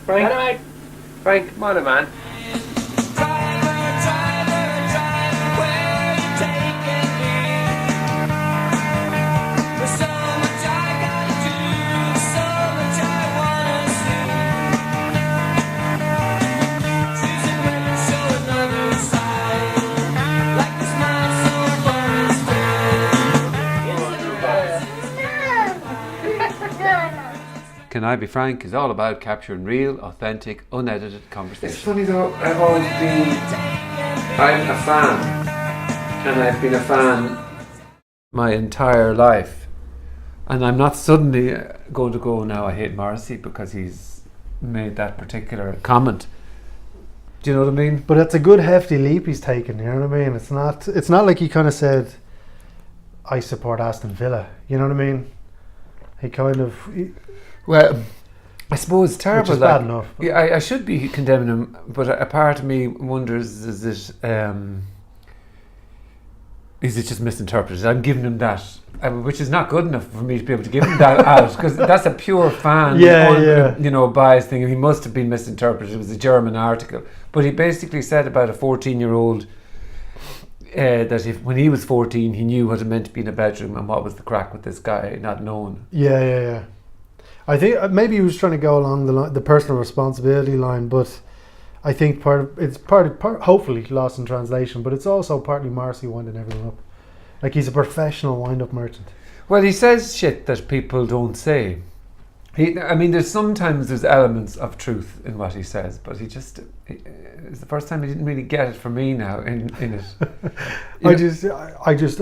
Frank. Dynamite. Frank, come on, man. Can I Be Frank is all about capturing real, authentic, unedited conversation. It's funny though, I'm a fan, and I've been a fan my entire life, and I'm not suddenly going to go now I hate Morrissey because he's made that particular comment. Do you know what I mean? But it's a good hefty leap he's taken, you know what I mean? It's not like he kind of said, I support Aston Villa, you know what I mean? He kind of... Well, I suppose it's terrible. Which is bad enough. Yeah, I should be condemning him, but a part of me wonders: is it just misinterpreted? I'm giving him that, which is not good enough for me to be able to give him that out, because that's a pure fan, bias thing. He must have been misinterpreted. It was a German article, but he basically said about a 14-year-old that when he was 14, he knew what it meant to be in a bedroom and what was the crack with this guy, not knowing. Yeah. I think maybe he was trying to go along the personal responsibility line, but I think it's hopefully lost in translation, but it's also partly Morrissey winding everyone up. Like, he's a professional wind-up merchant. Well, he says shit that people don't say. There's elements of truth in what he says, but it's the first time he didn't really get it for me now in it. I just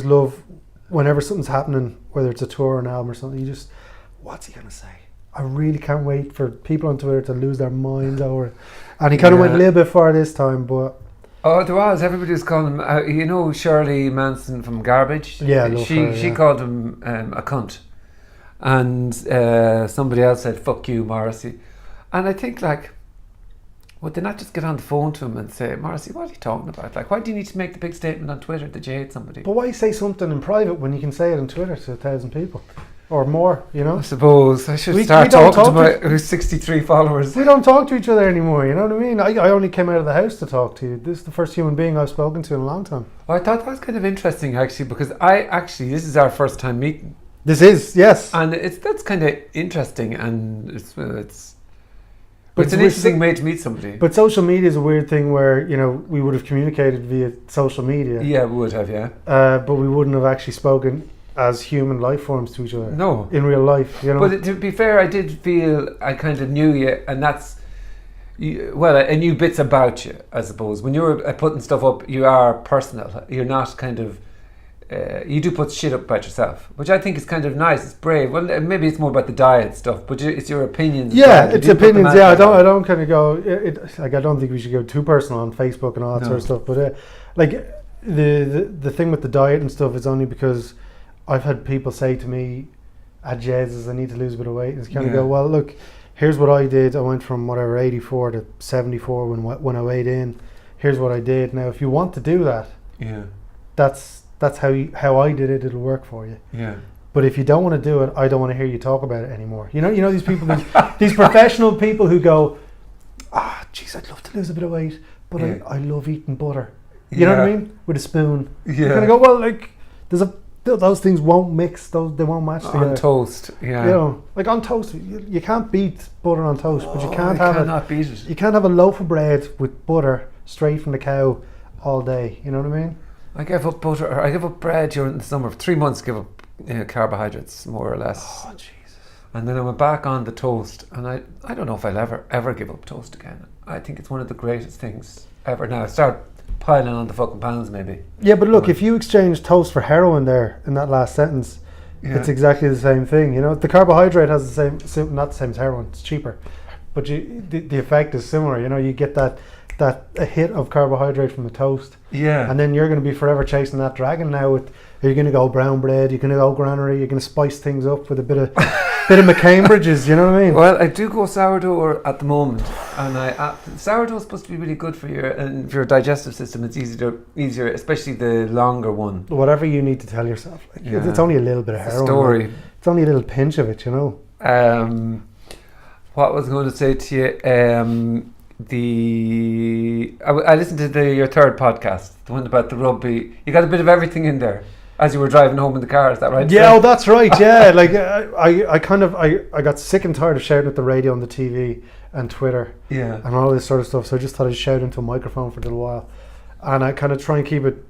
love whenever something's happening, whether it's a tour or an album or something, what's he going to say? I really can't wait for people on Twitter to lose their minds over it. And he kind of went a little bit far this time, but... Oh, there was. Everybody was calling him... Shirley Manson from Garbage? Yeah, she called him a cunt. And somebody else said, fuck you, Morrissey. And I think, would they not just get on the phone to him and say, Morrissey, what are you talking about? Why do you need to make the big statement on Twitter that you hate somebody? But why say something in private when you can say it on Twitter to 1,000 people? Or more, you know? I suppose I should start talking to my 63 followers. We don't talk to each other anymore, you know what I mean? I only came out of the house to talk to you. This is the first human being I've spoken to in a long time. I thought that was kind of interesting, actually, because this is our first time meeting. This is, yes. And that's kind of interesting, and it's an interesting way to meet somebody. But social media is a weird thing where, we would have communicated via social media. Yeah, we would have, yeah. But we wouldn't have actually spoken as human life forms to each other. No. In real life, But to be fair, I did feel I kind of knew you, and that's... I knew bits about you, I suppose. When you're putting stuff up, you are personal. You're not kind of... you do put shit up about yourself, which I think is kind of nice. It's brave. Well, maybe it's more about the diet stuff, but it's your opinions. Yeah, it's opinions. Yeah, I don't kind of go. I don't think we should go too personal on Facebook and all that sort of stuff. But the thing with the diet and stuff is only because I've had people say to me, Jesus, I need to lose a bit of weight. And it's kind of go, well, look, here's what I did. I went from 84 to 74 when I weighed in. Here's what I did. Now, if you want to do that, that's how I did it. It'll work for you. Yeah. But if you don't want to do it, I don't want to hear you talk about it anymore. You know these people, these professional people who go, geez, I'd love to lose a bit of weight, but I love eating butter. You know what I mean? With a spoon. Yeah. You're gonna go, well, those things won't mix. They won't match together. On toast. Yeah. On toast, you can't beat butter on toast, but you can't beat it. You can't have a loaf of bread with butter straight from the cow all day. You know what I mean? I gave up butter. I gave up bread during the summer. For 3 months, give up carbohydrates, more or less. Oh, Jesus. And then I went back on the toast, and I don't know if I'll ever give up toast again. I think it's one of the greatest things ever. Now I start piling on the fucking pounds, maybe. Yeah, but look, if you exchange toast for heroin there in that last sentence, it's exactly the same thing. The carbohydrate has the same, not the same as heroin. It's cheaper, but the effect is similar. You get that a hit of carbohydrate from the toast. Yeah. And then you're going to be forever chasing that dragon now. You're going to go brown bread, you're going to go granary, you're going to spice things up with a bit of McCambridge's, you know what I mean? Well, I do go sourdough at the moment, and sourdough is supposed to be really good for your digestive system. It's easier, especially the longer one. Whatever you need to tell yourself. It's only a little bit of heroin. Story. It's only a little pinch of it, What was I going to say to you? I listened to your third podcast, the one about the rugby. You got a bit of everything in there as you were driving home in the car. Is that right? Yeah, that's right. Yeah, like I got sick and tired of shouting at the radio and the TV and Twitter, and all this sort of stuff. So I just thought I'd shout into a microphone for a little while, and I kind of try and keep it.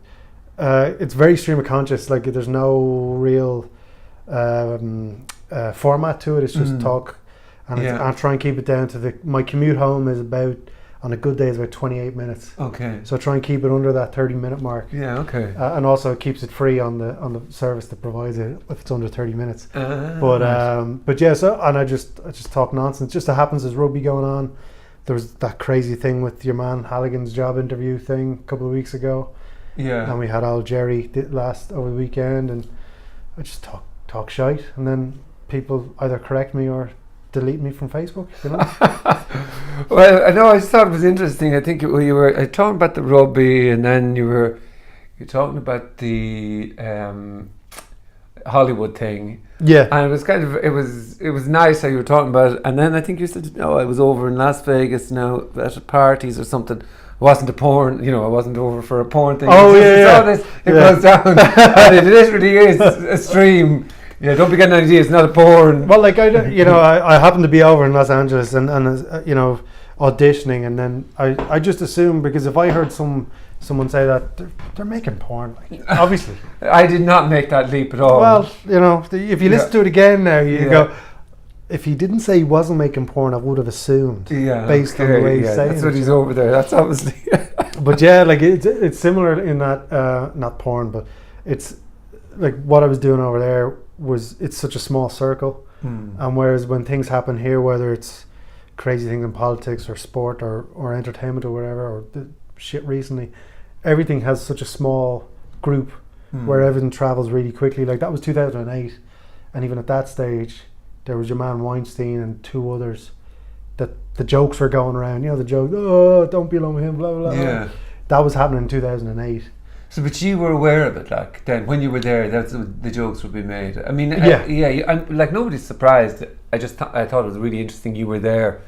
It's very stream of conscious. Like there's no real format to it. It's just talk. And I try and keep it down to my commute home is about, on a good day, is about 28 minutes. Okay. So I try and keep it under that 30-minute mark. Yeah. Okay. And also it keeps it free on the service that provides it if it's under 30 minutes. But yeah. So and I just talk nonsense. Just so happens there's rugby going on. There was that crazy thing with your man Halligan's job interview thing a couple of weeks ago. Yeah. And we had old Jerry over the weekend, and I just talk shite, and then people either correct me or delete me from Facebook, you know. Well, I know. I just thought it was interesting. I think you were talking about the rugby, and then you're talking about the Hollywood thing. Yeah, and it was kind of it was nice how you were talking about it. And then I think you said, "No, I was over in Las Vegas now at parties or something." It wasn't a porn, I wasn't over for a porn thing. Oh it goes down, and it literally is a stream. Yeah, don't be getting ideas. It's not a porn. Well, like I happened to be over in Los Angeles and auditioning, and then I just assumed, because if I heard someone say that they're making porn, like, obviously. I did not make that leap at all. Well, if you listen to it again now, you go. If he didn't say he wasn't making porn, I would have assumed. Yeah, based on the way he's saying. That's what he's over there. That's obviously. But yeah, like it's similar in that not porn, but it's like what I was doing over there. It's such a small circle, and whereas when things happen here, whether it's crazy things in politics or sport or entertainment or whatever, or the shit recently, everything has such a small group where everything travels really quickly. Like that was 2008, and even at that stage there was your man Weinstein and two others that the jokes were going around, the joke, oh, don't be alone with him, blah blah blah. That was happening in 2008. So, but you were aware of it, like then when you were there, the jokes would be made. I mean, I'm like nobody's surprised. I thought it was really interesting. You were there,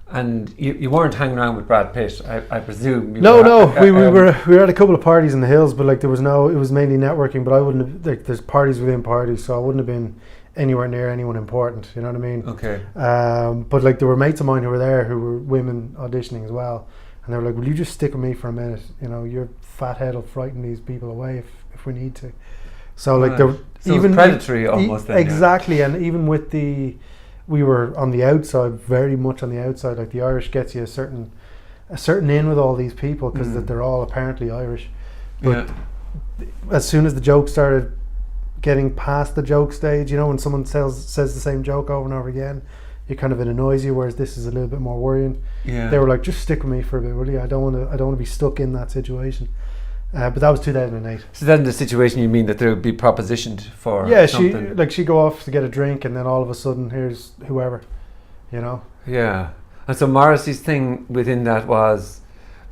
and you weren't hanging around with Brad Pitt, I presume. We were at a couple of parties in the hills, but like it was mainly networking. But I wouldn't have, like, there's parties within parties, so I wouldn't have been anywhere near anyone important. You know what I mean? Okay. But like there were mates of mine who were there who were women auditioning as well. And they were like, will you just stick with me for a minute? Your fat head will frighten these people away if we need to. So like even predatory almost. Exactly, and even with we were on the outside, very much on the outside. Like the Irish gets you a certain in with all these people because that they're all apparently Irish. But as soon as the joke started getting past the joke stage, when someone says the same joke over and over again, it kind of annoys you, whereas this is a little bit more worrying. Yeah. They were like, just stick with me for a bit, will you? I don't want to be stuck in that situation. But that was 2008. So then the situation, you mean that there would be propositioned for something? she'd go off to get a drink, and then all of a sudden here's whoever, Yeah. And so Morrissey's thing within that was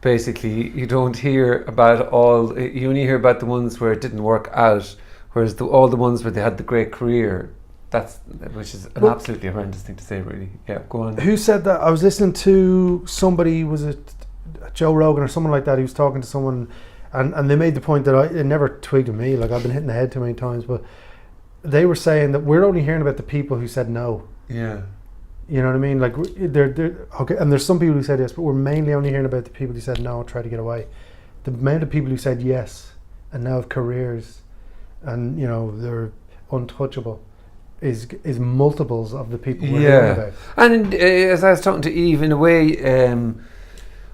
basically you don't hear about you only hear about the ones where it didn't work out, whereas all the ones where they had the great career, which is an absolutely horrendous thing to say, really. Yeah, go on. Who said that? I was listening to somebody, was it Joe Rogan or someone like that? He was talking to someone, and they made the point that it never twigged with me. Like I've been hitting the head too many times, but they were saying that we're only hearing about the people who said no. Yeah. You know what I mean? Like they're okay, and there's some people who said yes, but we're mainly only hearing about the people who said no, try to get away. The amount of people who said yes and now have careers, and they're untouchable, is multiples of the people we're hearing about. And as I was talking to Eve, in a way,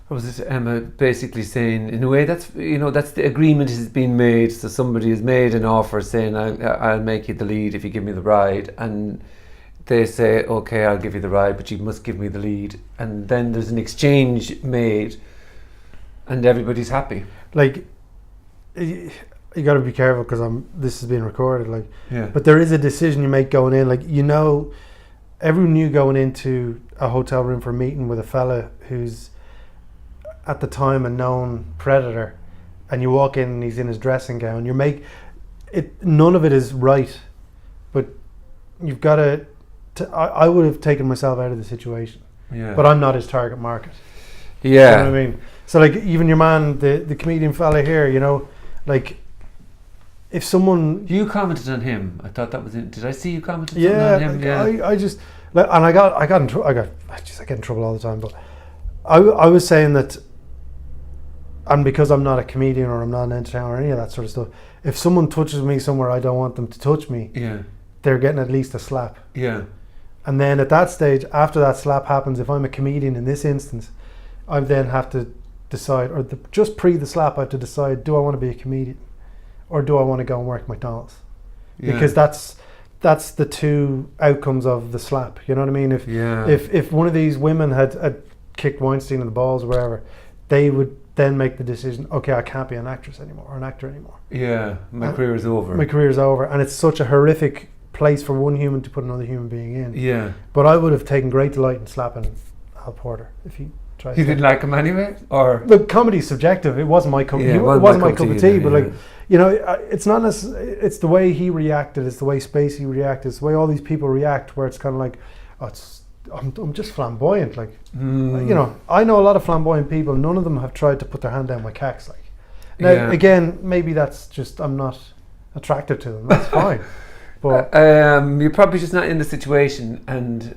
what was it, Emma basically saying, in a way, that's the agreement has been made. So somebody has made an offer saying, I'll make you the lead if you give me the ride, and they say, okay, I'll give you the ride, but you must give me the lead, and then there's an exchange made, and everybody's happy. Like, you got to be careful because this is being recorded. Like, but there is a decision you make going in. Like, everyone knew going into a hotel room for a meeting with a fella who's at the time a known predator, and you walk in and he's in his dressing gown. None of it is right, but you've got to I would have taken myself out of the situation. Yeah. But I'm not his target market. Yeah. You know what I mean? So like even your man, the comedian fella here, you know, like if someone you commented on him, I thought that was it. Did I see you commented on him? Like Yeah. I just like, and I get in trouble all the time, but I was saying that, and because I'm not a comedian or I'm not an entertainer or any of that sort of stuff, if someone touches me somewhere I don't want them to touch me, they're getting at least a slap. Yeah. And then at that stage, after that slap happens, if I'm a comedian in this instance, I then have to decide, or just pre the slap, I have to decide: do I want to be a comedian, or do I want to go and work at McDonald's? Yeah. Because that's the two outcomes of the slap. You know what I mean? If one of these women had kicked Weinstein in the balls or wherever, they would then make the decision: okay, I can't be an actress anymore or an actor anymore. Yeah, my career is over. My career is over, and it's such a horrific place for one human to put another human being in. Yeah. But I would have taken great delight in slapping Al Porter if he tried. You didn't like him anyway, or look, comedy's subjective. It wasn't my cup. It wasn't my cup of tea. But like, you know, it's not necessarily. It's the way he reacted. It's the way Spacey reacted. It's the way all these people react. Where it's kind of like, I'm just flamboyant. Like, you know, I know a lot of flamboyant people. None of them have tried to put their hand down my cax. Like, now again, maybe that's just I'm not attractive to them. That's fine. But you're probably just not in the situation, and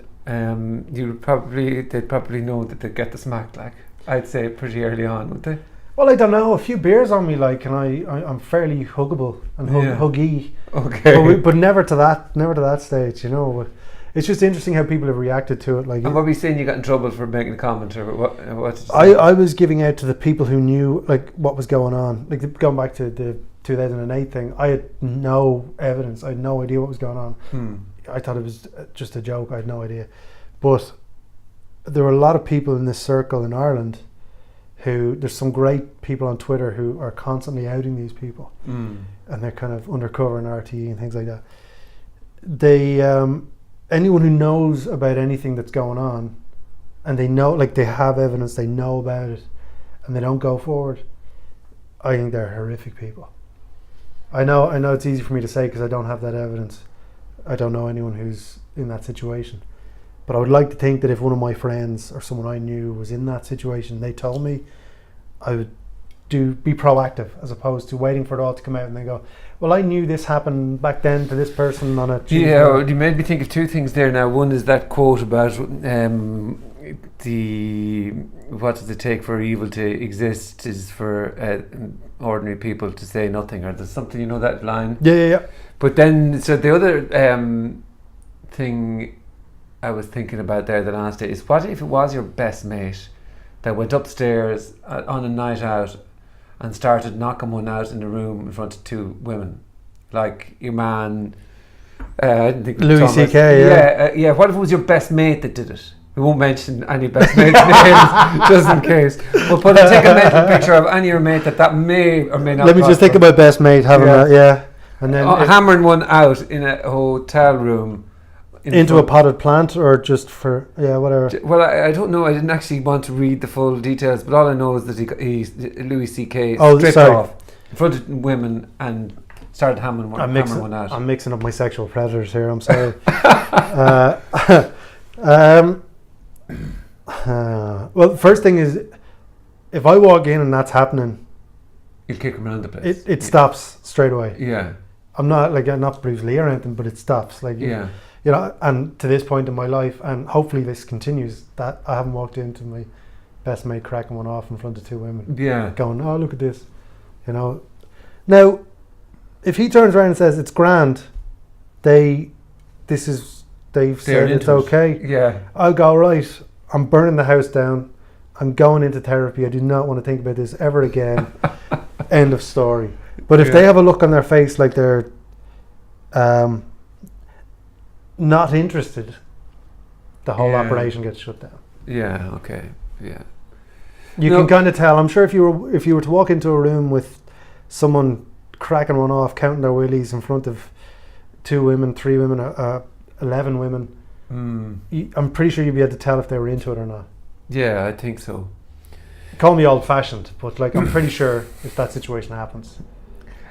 they'd probably know that they'd get the smack. Like, I'd say pretty early on, would they? Well, I don't know. A few beers on me, like, and I'm fairly huggable and huggy. Okay. But never to that stage, you know. It's just interesting how people have reacted to it. Like, and what were you saying? You got in trouble for making a comment, or what? Did you say? I was giving out to the people who knew like what was going on. Like going back to the 2008 thing, I had no evidence. I had no idea what was going on. I thought it was just a joke. I had no idea. But there were a lot of people in this circle in Ireland who, there's some great people on Twitter who are constantly outing these people. And they're kind of undercover in RTE and things like that. They, anyone who knows about anything that's going on, and they know, like they have evidence, they know about it, and they don't go forward, I think they're horrific people. I know it's easy for me to say because I don't have that evidence. I don't know anyone who's in that situation. But I would like to think that if one of my friends or someone I knew was in that situation, they told me, I would be proactive as opposed to waiting for it all to come out and they go, well, I knew this happened back then to this person on a Tuesday. Yeah, you made me think of two things there now. One is that quote about what does it take for evil to exist is for ordinary people to say nothing, or there's something, you know, that line. Yeah. But then, so the other thing I was thinking about there the last day is, what if it was your best mate that went upstairs on a night out and started knocking one out in the room in front of two women, like your man, I didn't think Louis C.K. Yeah. What if it was your best mate that did it? We won't mention any best mates' names just in case. We'll take a mental picture of any of your mate that may or may not. Let me just think about best mate having that, and then hammering one out in a hotel room. Into a potted plant, or just for whatever. Well, I don't know. I didn't actually want to read the full details, but all I know is that he Louis C.K. stripped off in front of women and started hammering one out. I'm mixing up my sexual predators here. I'm sorry. Well, the first thing is, if I walk in and that's happening, you'll kick him around the place. It stops straight away. Yeah. I'm not Bruce Lee or anything, but it stops. Like, yeah. You know, and to this point in my life, and hopefully this continues, that I haven't walked into my best mate cracking one off in front of two women. Yeah. Going, oh, look at this. You know. Now, if he turns around and says it's grand, they've said it's okay. Yeah. I'll go, right, I'm burning the house down. I'm going into therapy. I do not want to think about this ever again. End of story. But if they have a look on their face like they're not interested, the whole operation gets shut down. Yeah, okay. Yeah. You can kind of tell. I'm sure if you were to walk into a room with someone cracking one off, counting their willies in front of 2 women, 3 women, 11 women, I'm pretty sure you'd be able to tell if they were into it or not. Yeah, I think so. Call me old-fashioned, but like I'm pretty sure if that situation happens.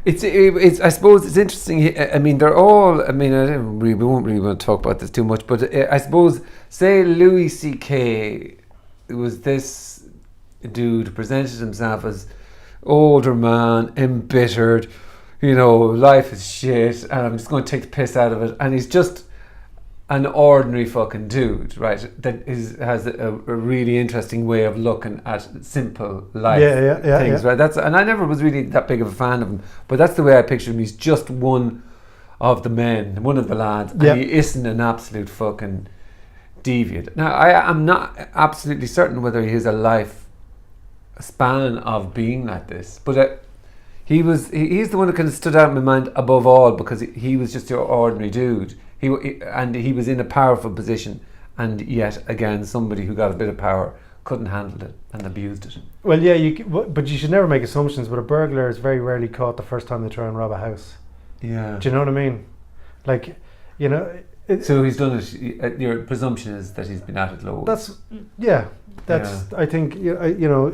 It's. I suppose it's interesting. I mean, they're all. I mean, we won't really want to talk about this too much, but I suppose, say Louis C.K. was this dude who presented himself as older man, embittered. You know, life is shit, and I'm just going to take the piss out of it. And he's just an ordinary fucking dude, right? That has a really interesting way of looking at simple life things, right? And I never was really that big of a fan of him, but that's the way I picture him. He's just one of the men, one of the lads, and he isn't an absolute fucking deviant. Now, I'm not absolutely certain whether he has a life span of being like this, but he's the one that kind of stood out in my mind above all, because he was just your ordinary dude. He was in a powerful position, and yet again somebody who got a bit of power couldn't handle it and abused it. Well, yeah, but you should never make assumptions. But a burglar is very rarely caught the first time they try and rob a house. Yeah. Do you know what I mean? Like, you know. So he's done it. Your presumption is that he's been at it loads. I think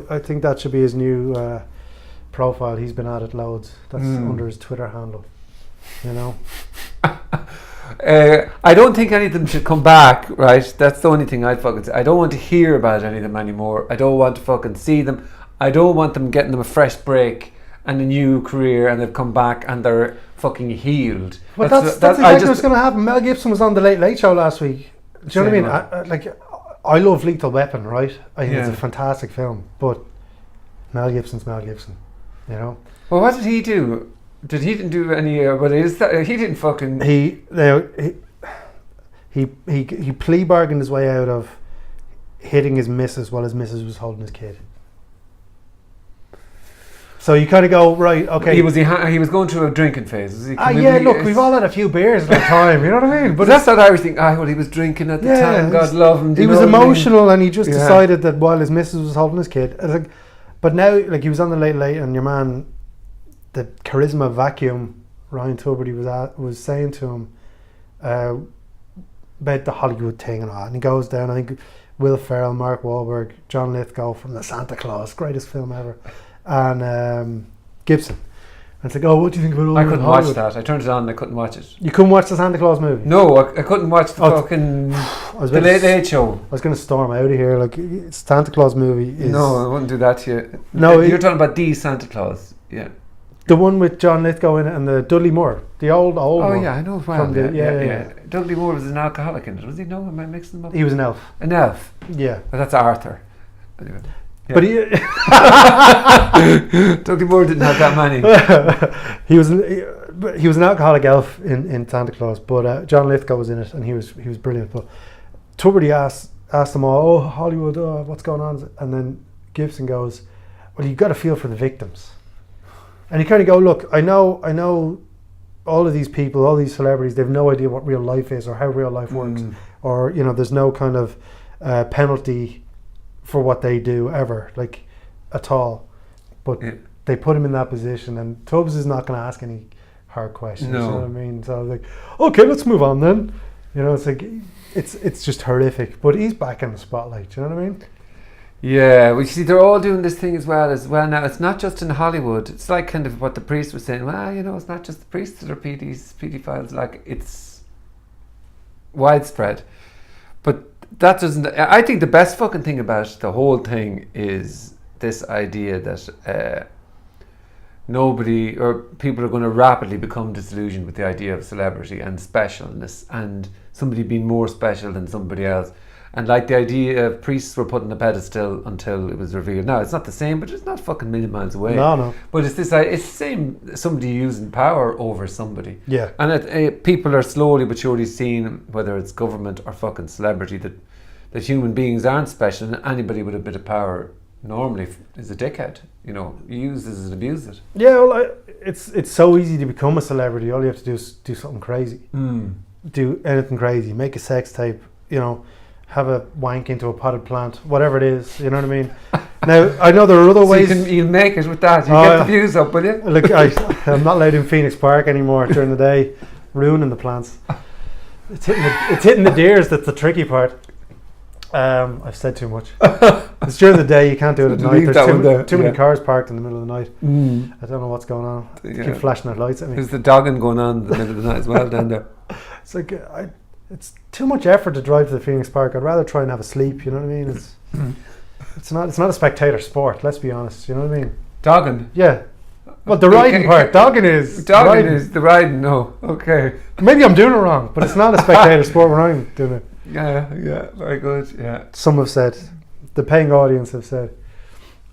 I think that should be his new profile. He's been at it loads. That's under his Twitter handle. You know. I don't think any of them should come back, right? That's the only thing I'd fucking say. I don't want to hear about any of them anymore. I don't want to fucking see them. I don't want them getting them a fresh break and a new career, and they've come back and they're fucking healed. But that's exactly what's going to happen. Mel Gibson was on the Late Late Show last week. Do you know what I mean? I love Lethal Weapon, right? I think it's a fantastic film, but Mel Gibson's Mel Gibson, you know? Well, what did he do? He didn't do any? He didn't fucking. He plea bargained his way out of hitting his missus while his missus was holding his kid. So you kind of go, right, okay. He was going through a drinking phase. Look, we've all had a few beers at the time, you know what I mean? But that's what I was thinking. Well, he was drinking at the time. God love him. He was emotional, and he just decided that while his missus was holding his kid. But now, like, he was on the Late Late, and your man, the charisma vacuum, Ryan Tuberty was saying to him about the Hollywood thing and all, and he goes down. I think Will Ferrell, Mark Wahlberg, John Lithgow from The Santa Claus, greatest film ever, and Gibson. And it's like, oh, what do you think about all? I couldn't watch that. I turned it on and I couldn't watch it. You couldn't watch the Santa Claus movie? No, I couldn't watch the fucking the Late Late Show. I was going to storm out of here. Like, Santa Claus movie is... No, I wouldn't do that to you. No, you're talking about the Santa Claus. Yeah. The one with John Lithgow in it and the Dudley Moore, the old one. Oh yeah, I know it well. Yeah. Dudley Moore was an alcoholic in it, was he? No, am I mixing them up? He was an elf. An elf? Yeah. But that's Arthur. Anyway. Yeah. But Dudley Moore didn't have that many. he was an alcoholic elf in Santa Claus, but John Lithgow was in it, and he was brilliant. But Tuberty asked them all, oh, Hollywood, what's going on? And then Gibson goes, well, you've got to feel for the victims. And you kind of go, look, I know all of these people, all these celebrities, they've no idea what real life is or how real life works, or, you know, there's no kind of penalty for what they do ever, like, at all. But they put him in that position, and Tubbs is not going to ask any hard questions. No. You know what I mean? So I was like, okay, let's move on then. You know, it's like, it's just horrific. But he's back in the spotlight. Do you know what I mean? Yeah, well, you see, they're all doing this thing as well now. It's not just in Hollywood. It's like kind of what the priest was saying. Well, you know, it's not just the priests that are pedophiles. Like, it's widespread. But that doesn't... I think the best fucking thing about the whole thing is this idea that nobody, or people are going to rapidly become disillusioned with the idea of celebrity and specialness and somebody being more special than somebody else. And like the idea of priests were put on a pedestal until it was revealed. Now, it's not the same, but it's not fucking a million miles away. No. But it's the same, somebody using power over somebody. Yeah. And people are slowly but surely seeing, whether it's government or fucking celebrity, that human beings aren't special, and anybody with a bit of power normally is a dickhead. You know, you use this and abuse it. Yeah, well, it's so easy to become a celebrity. All you have to do is do something crazy. Do anything crazy. Make a sex tape, you know, have a wank into a potted plant, whatever it is, you know what I mean? Now, I know there are other ways. You'll make it with that. You get the views up, will you? Look, I'm not allowed in Phoenix Park anymore during the day, ruining the plants. It's hitting the deers that's the tricky part. I've said too much. It's during the day, you can't do it at night. There's too many cars parked in the middle of the night. I don't know what's going on. They keep flashing their lights at me. There's the dogging going on in the middle of the night as well down there. It's like, it's too much effort to drive to the Phoenix Park. I'd rather try and have a sleep, you know what I mean? It's not a spectator sport, let's be honest, you know what I mean? Dogging? Yeah. Well, the riding part. Dogging is the riding, no. Okay. Maybe I'm doing it wrong, but it's not a spectator sport when I'm doing it. Yeah, very good, yeah. Some have said, the paying audience have said.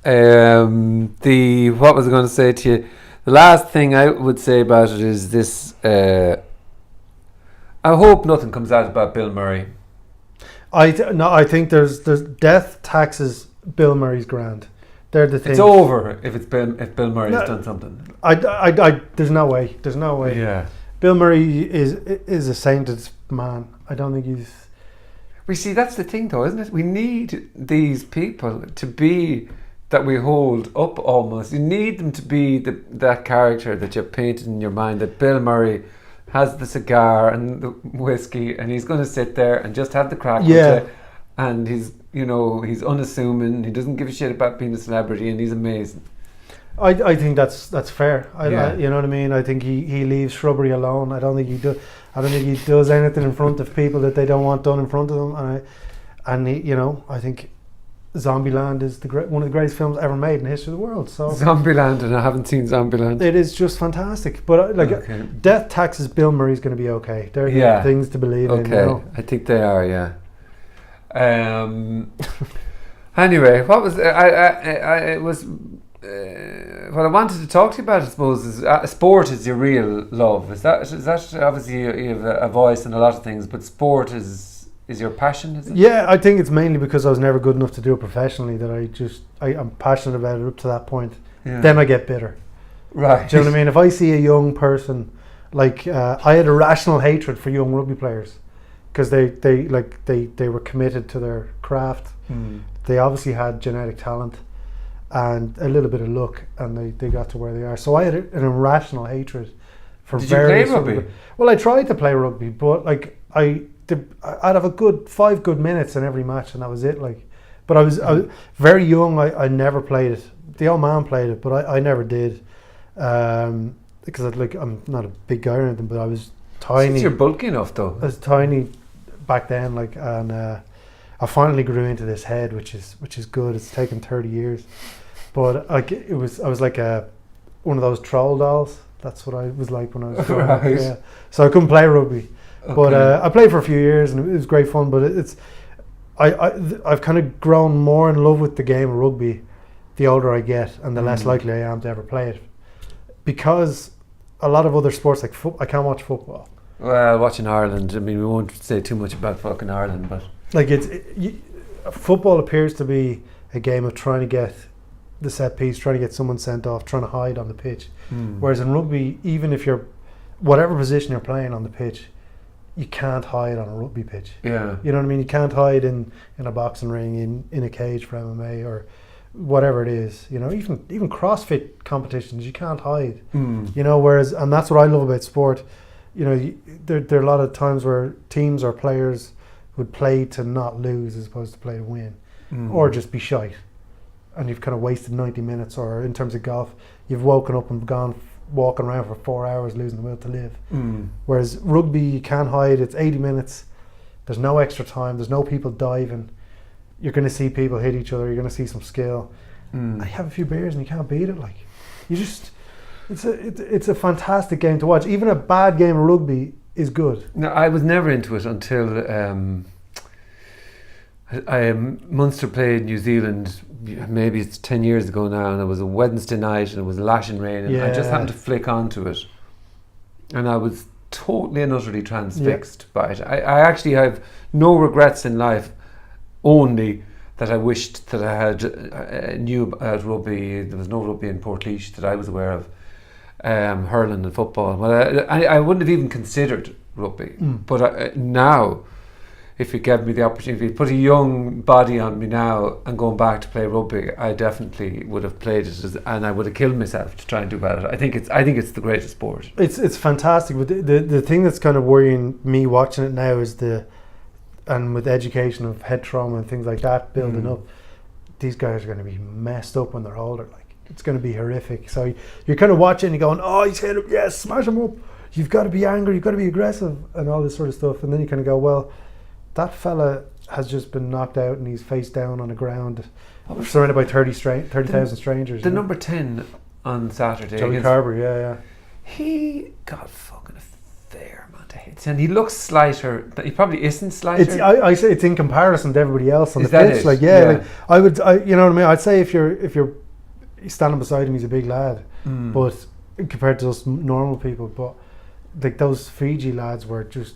What was I going to say to you? The last thing I would say about it is this, I hope nothing comes out about Bill Murray. I think there's death taxes Bill Murray's grand. They're the things. It's over if Bill Murray has done something. There's no way. Yeah. Bill Murray is a sainted man. I don't think he's. We see that's the thing, though, isn't it? We need these people to be that we hold up almost. You need them to be that character that you've painted in your mind. That Bill Murray has the cigar and the whiskey, and he's going to sit there and just have the crack with you. And he's unassuming. He doesn't give a shit about being a celebrity, and he's amazing. I think that's fair. You know what I mean. I think he leaves shrubbery alone. I don't think he does anything in front of people that they don't want done in front of them. And I think Zombieland is one of the greatest films ever made in the history of the world. So Zombieland, and I haven't seen Zombieland. It is just fantastic. But death taxes Bill Murray's going to be okay. They're the things to believe in. Okay, I think they are. Yeah. Anyway, what was it was what I wanted to talk to you about, I suppose, is sport is your real love. Is that obviously you have a voice in a lot of things, but sport is your passion, is it? Yeah, I think it's mainly because I was never good enough to do it professionally that I'm passionate about it up to that point. Yeah. Then I get bitter. Right. Do you know what I mean? If I see a young person, like I had a rational hatred for young rugby players because they were committed to their craft. They obviously had genetic talent and a little bit of luck, and they got to where they are. So I had an irrational hatred for various. Did you play rugby? Well, I tried to play rugby, but I'd have a good 5 good minutes in every match, and that was it. But I was very young. I never played it. The old man played it, but I never did, because I'm not a big guy or anything, but I was tiny. Since you're bulky enough, though. I was tiny back then, and I finally grew into this head, which is good. It's taken 30 years, but I was like one of those troll dolls. That's what I was like when I was growing up. Yeah. So I couldn't play rugby, but I played for a few years and it was great fun. But I've kind of grown more in love with the game of rugby the older I get, and the less likely I am to ever play it, because a lot of other sports like I can't watch football. Well, watching Ireland, I mean, we won't say too much about fucking Ireland, but football appears to be a game of trying to get the set piece, trying to get someone sent off, trying to hide on the pitch. Whereas in rugby, even if you're whatever position you're playing on the pitch, you can't hide on a rugby pitch. Yeah. You know what I mean? You can't hide in a boxing ring, in a cage for MMA or whatever it is. You know, even CrossFit competitions, you can't hide. You know, and that's what I love about sport. You know, there are a lot of times where teams or players would play to not lose as opposed to play to win, or just be shite, and you've kind of wasted 90 minutes. Or in terms of golf, you've woken up and gone walking around for 4 hours losing the will to live. Whereas rugby, you can't hide. It's 80 minutes. There's no extra time. There's no people diving. You're going to see people hit each other. You're going to see some skill. You have a few beers and you can't beat it. It's a fantastic game to watch. Even a bad game of rugby is good. No, I was never into it until Munster played New Zealand. Maybe it's 10 years ago now, and it was a Wednesday night and it was lashing rain, and I just happened to flick onto it, and I was totally and utterly transfixed by it. I actually have no regrets in life, only that I wished that I had knew about rugby. There was no rugby in Portlaoise that I was aware of. Hurling and football. Well, I wouldn't have even considered rugby, but now, if you gave me the opportunity, if you put a young body on me now and going back to play rugby, I definitely would have played it, and I would have killed myself to try and do better. I think it's the greatest sport. It's fantastic, but the thing that's kind of worrying me watching it now is and with education of head trauma and things like that building up, these guys are going to be messed up when they're older. Like, it's going to be horrific. So you're kind of watching and you're going, oh, he's hit him, yes, smash him up. You've got to be angry, you've got to be aggressive, and all this sort of stuff. And then you kind of go, well, that fella has just been knocked out and he's face down on the ground, surrounded by 30,000 strangers. The number 10 on Saturday, Joey Carber, yeah. He got fucking a fair amount of hits, and he looks slighter. He probably isn't slighter. I say it's in comparison to everybody else on Is the that pitch. it? Like, like you know what I mean. I'd say if you're standing beside him, he's a big lad, but compared to us normal people, but like those Fiji lads were just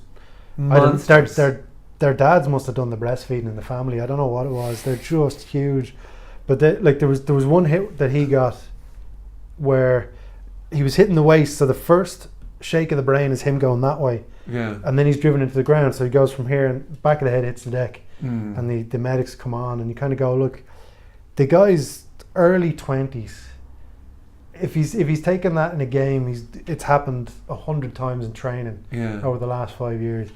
their dads must have done the breastfeeding in the family. I don't know what it was. They're just huge, but there was one hit that he got where he was hitting the waist, so the first shake of the brain is him going that way, and then he's driven into the ground, so he goes from here and back of the head hits the deck, and the medics come on, and you kind of go, look, the guy's early 20s. If he's taken that in a game, it's happened 100 times in training over the last 5 years.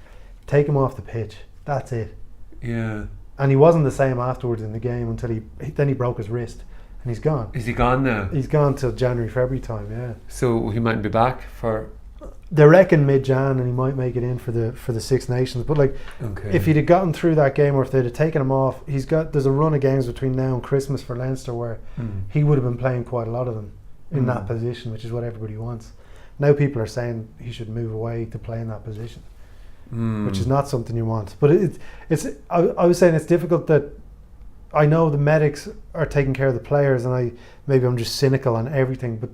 Take him off the pitch. That's it. Yeah. And he wasn't the same afterwards in the game until he broke his wrist, and he's gone. Is he gone now? He's gone till January, February time. Yeah. So he might be back for. They reckon mid-Jan, and he might make it in for the Six Nations. But like, if he'd have gotten through that game, or if they'd have taken him off, there's a run of games between now and Christmas for Leinster where he would have been playing quite a lot of them in that position, which is what everybody wants. Now people are saying he should move away to play in that position, which is not something you want. But I was saying it's difficult that I know the medics are taking care of the players, and maybe I'm just cynical on everything, but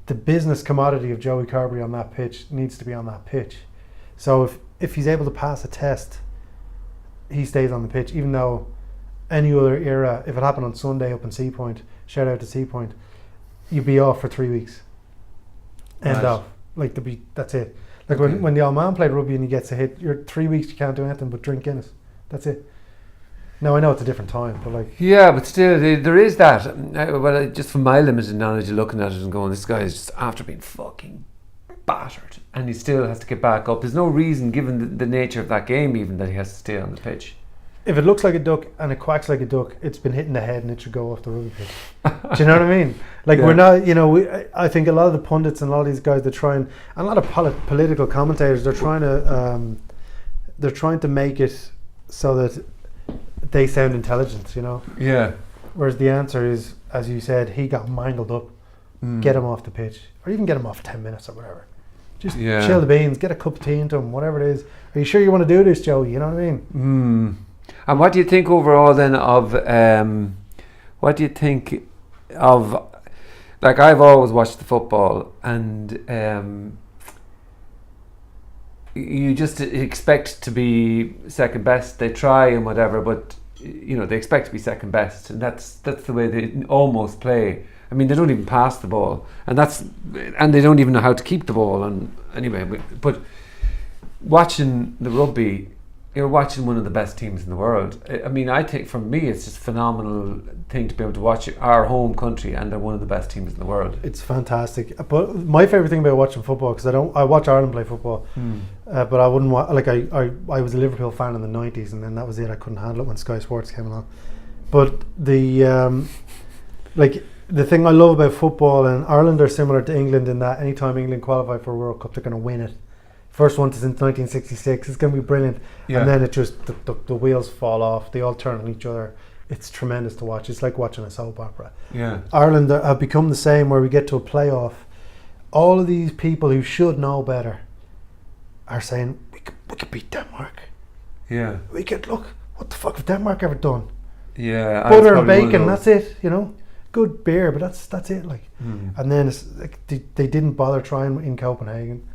the business commodity of Joey Carberry on that pitch needs to be on that pitch. So if he's able to pass a test, he stays on the pitch, even though any other era, if it happened on Sunday up in Sea Point, shout out to Sea Point, you'd be off for 3 weeks. End off. Like, that's it. Like when the old man played rugby and he gets a hit, you're 3 weeks, you can't do anything but drink Guinness. That's it. Now I know it's a different time, but like, yeah, but still there is that. Well, just from my limited knowledge of looking at it and going, this guy is just after being fucking battered, and he still has to get back up. There's no reason, given the nature of that game, even that he has to stay on the pitch. If it looks like a duck and it quacks like a duck, it's been hitting the head and it should go off the rugby pitch. Do you know what I mean? Like, we're not, I think a lot of the pundits and a lot of these guys, they're trying, and a lot of political commentators, they're trying to make it so that they sound intelligent, Yeah. Whereas the answer is, as you said, he got mangled up. Get him off the pitch, or even get him off for 10 minutes or whatever. Just chill the beans, get a cup of tea into him, whatever it is. Are you sure you want to do this, Joey? You know what I mean? And what do you think overall then of? Like, I've always watched the football, and you just expect to be second best. They try and whatever, but they expect to be second best, and that's the way they almost play. I mean, they don't even pass the ball, and they don't even know how to keep the ball. And anyway, but watching the rugby, you're watching one of the best teams in the world. I mean, I think for me, it's just a phenomenal thing to be able to watch our home country, and they're one of the best teams in the world. It's fantastic. But my favourite thing about watching football, because I watch Ireland play football, but I wouldn't watch. Like, I was a Liverpool fan in the 90s, and then that was it. I couldn't handle it when Sky Sports came along. But the thing I love about football, and Ireland are similar to England in that anytime England qualify for a World Cup, they're going to win it. First one since 1966. It's going to be brilliant. And then it just the wheels fall off. They all turn on each other. It's tremendous to watch. It's like watching a soap opera. Ireland have become the same, where we get to a playoff. All of these people who should know better are saying we could beat Denmark. We could look. What the fuck have Denmark ever done? Butter and bacon. That's it. Good beer, but that's it. Like, and then it's like they didn't bother trying in Copenhagen.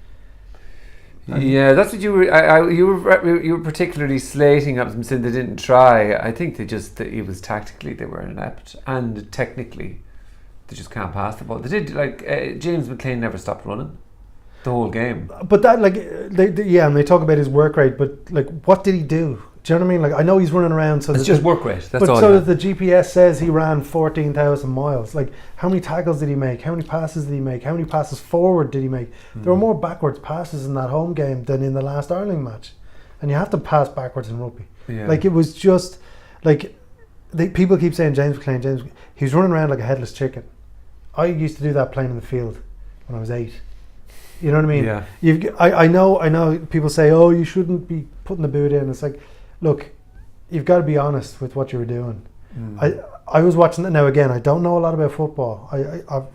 That's what you were particularly slating up, saying they didn't try. I think it was tactically they were inept, and technically they just can't pass the ball. They did, James McLean never stopped running the whole game. But that, like, and they talk about his work rate, but like, what did he do? Do you know what I mean? Like, I know he's running around, so it's just work rate. That's but all. So that the GPS says he ran 14,000 miles. Like, how many tackles did he make? How many passes did he make? How many passes forward did he make? There were more backwards passes in that home game than in the last Ireland match. and you have to pass backwards in rugby. Yeah. Like it was just like people keep saying James McLean, he's running around like a headless chicken. I used to do that playing in the field when I was 8. You know what I mean? Yeah. I know people say, oh, you shouldn't be putting the boot in. It's like, look, you've got to be honest with what you were doing. I was watching it now again. I don't know a lot about football. I've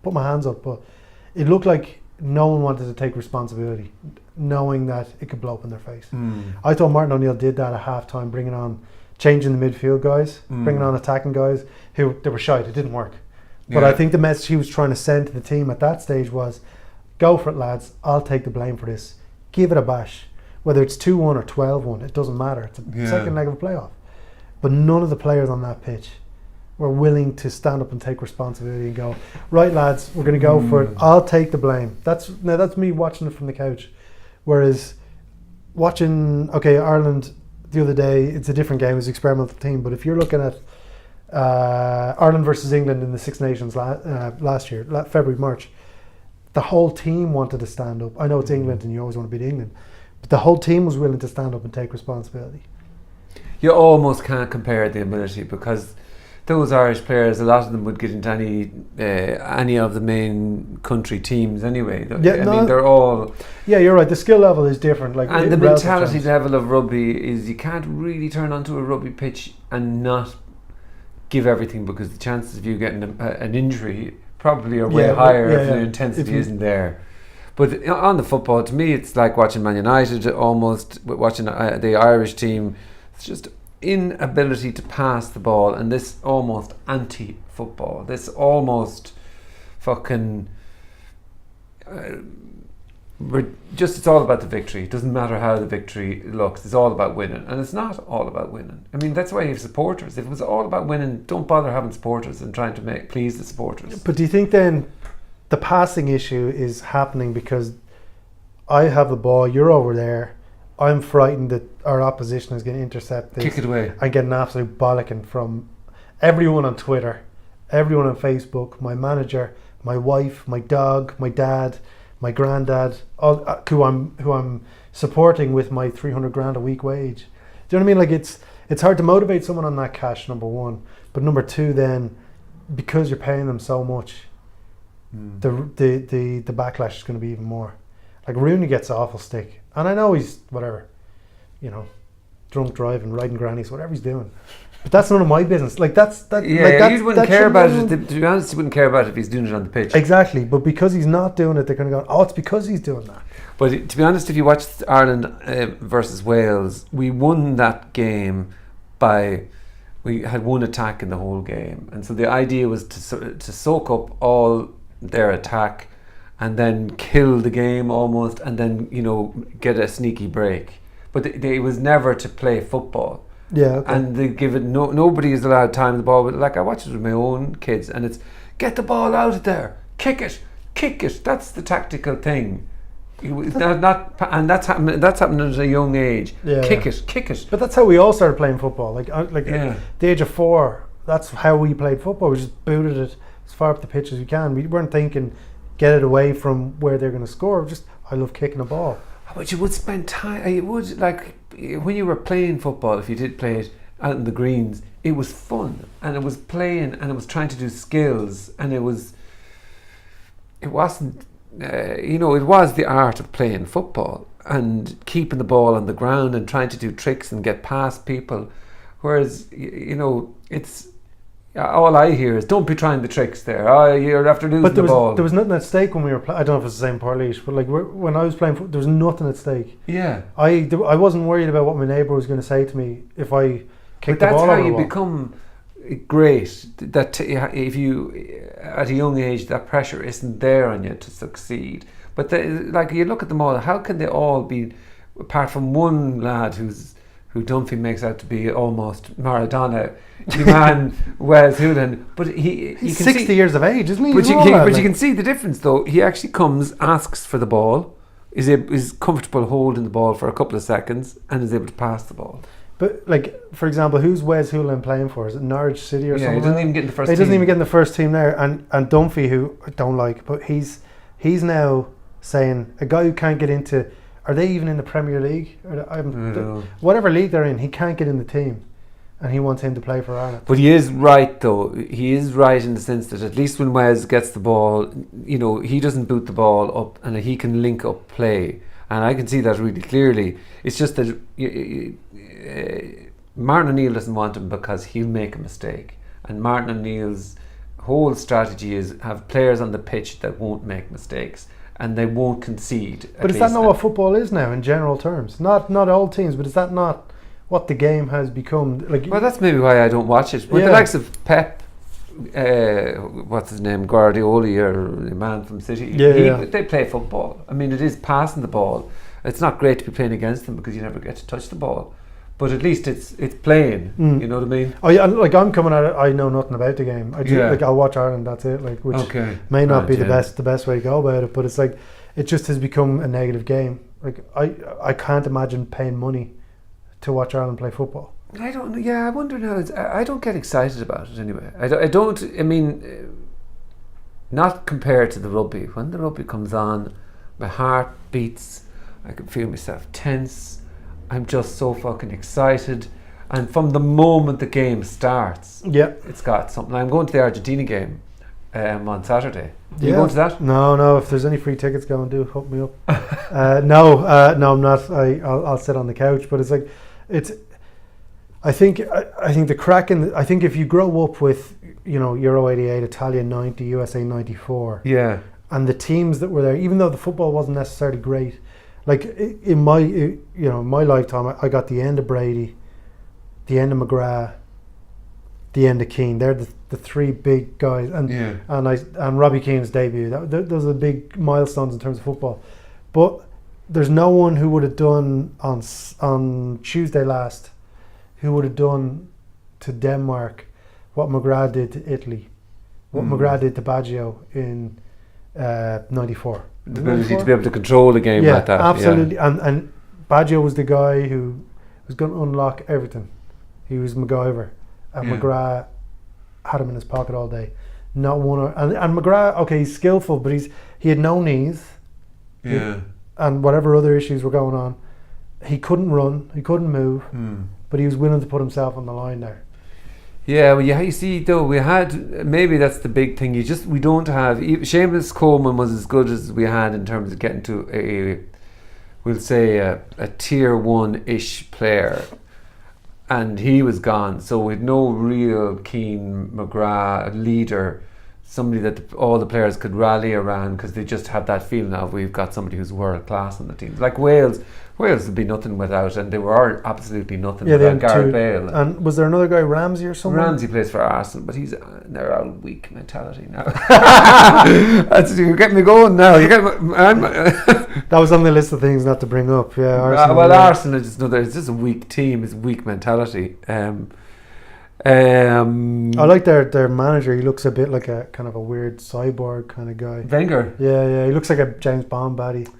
put my hands up, but it looked like no one wanted to take responsibility, knowing that it could blow up in their face. I thought Martin O'Neill did that at half time, changing the midfield guys, bringing on attacking guys who they were shite. It didn't work. But I think the message he was trying to send to the team at that stage was, go for it, lads. I'll take the blame for this. Give it a bash. Whether it's 2-1 or 12-1, it doesn't matter. It's a second leg of a playoff. But none of the players on that pitch were willing to stand up and take responsibility and go, right, lads, we're going to go for it. I'll take the blame. That's me watching it from the couch. Whereas watching, Ireland the other day, it's a different game. It was an experimental team. But if you're looking at Ireland versus England in the Six Nations last year, February, March, the whole team wanted to stand up. I know it's England and you always want to beat England, but the whole team was willing to stand up and take responsibility. You almost can't compare the ability, because those Irish players, a lot of them would get into any of the main country teams anyway. I mean, they're all... Yeah, you're right. The skill level is different. And the mentality level of rugby is you can't really turn onto a rugby pitch and not give everything, because the chances of you getting an injury probably are way higher if the intensity isn't there. But on the football, to me, it's like watching Man United, almost watching the Irish team. It's just inability to pass the ball, and this almost anti-football, this almost fucking it's all about the victory. It doesn't matter how the victory looks, it's all about winning, and it's not all about winning. I mean, that's why you have supporters. If it was all about winning, don't bother having supporters and trying to please the supporters. But do you think then the passing issue is happening because I have the ball, you're over there, I'm frightened that our opposition is going to intercept this, kick it away, and get an absolute bollocking from everyone on Twitter, everyone on Facebook, my manager, my wife, my dog, my dad, my granddad, all who I'm supporting with my 300 grand a week wage. Do you know what I mean? Like it's hard to motivate someone on that cash, number one, but number two, then because you're paying them so much, the backlash is going to be even more. Like Rooney gets awful stick, and I know he's whatever, drunk driving, riding grannies, whatever he's doing. But that's none of my business. Like you wouldn't care about it. To be honest, you wouldn't care about it if he's doing it on the pitch. Exactly, but because he's not doing it, they're going to go, oh, it's because he's doing that. But to be honest, if you watch Ireland versus Wales, we won that game we had one attack in the whole game, and so the idea was to soak up all their attack and then kill the game almost, and then get a sneaky break. But it was never to play football. Yeah, okay. And they give it nobody is allowed time the ball. But like I watch it with my own kids, and it's get the ball out of there, kick it. That's the tactical thing. And that's happening at a young age. Yeah, kick it. But that's how we all started playing football. At the age of 4, that's how we played football. We just booted it as far up the pitch as we can. We weren't thinking get it away from where they're going to score. Just I love kicking a ball. But you would spend time. You would, like when you were playing football, if you did play it out in the greens, it was fun, and it was playing, and it was trying to do skills, and it wasn't. It was the art of playing football and keeping the ball on the ground and trying to do tricks and get past people. Whereas it's all I hear is don't be trying the tricks there. You're after losing the ball. There was nothing at stake when we were playing. I don't know if it's the same Parlish, but when I was playing, there was nothing at stake. Yeah, I wasn't worried about what my neighbour was going to say to me if I kicked the ball over the wall. But that's how you become great. That if you at a young age, that pressure isn't there on you to succeed. But you look at them all. How can they all be, apart from one lad who Dunphy makes out to be almost Maradona, the man Wes Hoolan, but he's 60 years of age, isn't he? But you can see the difference though. He actually comes, asks for the ball, is comfortable holding the ball for a couple of seconds, and is able to pass the ball. But for example, who's Wes Hoolan playing for? Is it Norwich City or something? He doesn't even get in the first team. He doesn't even get in the first team there. And Dunphy, who I don't like, but he's now saying a guy who can't get into are they even in the Premier League? Whatever league they're in, he can't get in the team, and he wants him to play for Ireland. But he is right, though. He is right in the sense that at least when Wes gets the ball, he doesn't boot the ball up, and he can link up play. And I can see that really clearly. It's just that Martin O'Neill doesn't want him because he'll make a mistake. And Martin O'Neill's whole strategy is have players on the pitch that won't make mistakes and they won't concede. But is that not what football is now in general terms? Not all teams, but is that not what the game has become? Well, that's maybe why I don't watch it. But the likes of Pep, what's his name, Guardiola, or the man from City, they play football. I mean, it is passing the ball. It's not great to be playing against them because you never get to touch the ball. But at least it's playing. You know what I mean? Oh yeah, like I'm coming at it. I know nothing about the game. I'll watch Ireland. That's it. Like, which may not be the best way to go about it. But it's like it just has become a negative game. Like I can't imagine paying money to watch Ireland play football. I don't know. Yeah, I wonder now. I don't get excited about it anyway. I don't. I mean, not compared to the rugby. When the rugby comes on, my heart beats. I can feel myself tense. I'm just so fucking excited, and from the moment the game starts, it's got something. I'm going to the Argentina game on Saturday. Are you going to that? No. If there's any free tickets going, hook me up. No, I'm not. I'll sit on the couch. But it's like, I think the crack in. I think if you grow up with Euro '88, Italia '90, USA '94, and the teams that were there, even though the football wasn't necessarily great. Like in my my lifetime, I got the end of Brady, the end of McGrath, the end of Keane. They're the three big guys, and Robbie Keane's debut. Those are the big milestones in terms of football. But there's no one who would have done on Tuesday last, who would have done to Denmark what McGrath did to Italy, what McGrath did to Baggio in '94. The ability to be able to control the game like that. Absolutely. And Baggio was the guy who was going to unlock everything. He was MacGyver. And McGrath had him in his pocket all day. Not one. And McGrath, okay, he's skillful, but he had no knees. And whatever other issues were going on, he couldn't run, he couldn't move, but he was willing to put himself on the line there. Yeah, well, you see, though, we had, maybe that's the big thing, we don't have, Seamus Coleman was as good as we had in terms of getting to we'll say a tier 1-ish player, and he was gone, so we had no real keen McGrath leader, somebody that all the players could rally around because they just have that feeling of we've got somebody who's world class on the team. Like Wales would be nothing without, and they were absolutely nothing without Gareth Bale. And was there another guy, Ramsey or something? Ramsey plays for Arsenal, but they're out weak mentality now. You're getting me going now. That was on the list of things not to bring up. Yeah, Arsenal. Arsenal is it's just a weak team. It's weak mentality. I like their manager. He looks a bit like a kind of a weird cyborg kind of guy. Wenger. Yeah. He looks like a James Bond baddie.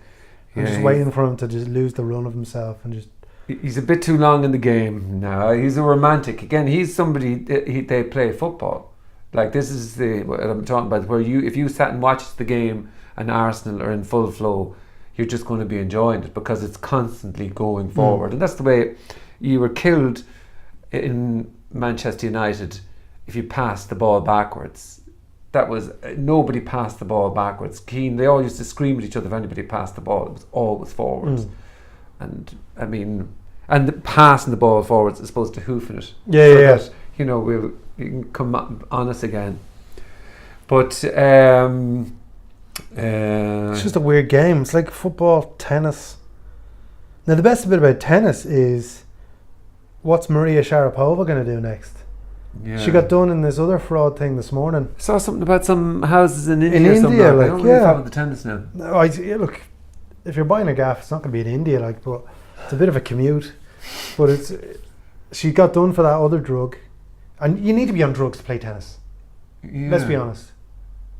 I'm just waiting for him to just lose the run of himself and just. He's a bit too long in the game now. He's a romantic. Again, he's somebody. They play football. Like this is what I'm talking about. Where if you sat and watched the game and Arsenal are in full flow, you're just going to be enjoying it because it's constantly going forward, and that's the way you were killed in Manchester United if you passed the ball backwards. That was nobody passed the ball backwards. Keane, they all used to scream at each other if anybody passed the ball. It was always forwards. And I mean, and passing the ball forwards as opposed to hoofing it. That, you can come on us again. But it's just a weird game. It's like football, tennis. Now the best bit about tennis is what's Maria Sharapova going to do next? Yeah. She got done in this other fraud thing this morning. I saw something about some houses in India. I don't really follow the tennis now. No, look, if you're buying a gaff, it's not going to be in India, but it's a bit of a commute. But she got done for that other drug, and you need to be on drugs to play tennis. Yeah. Let's be honest.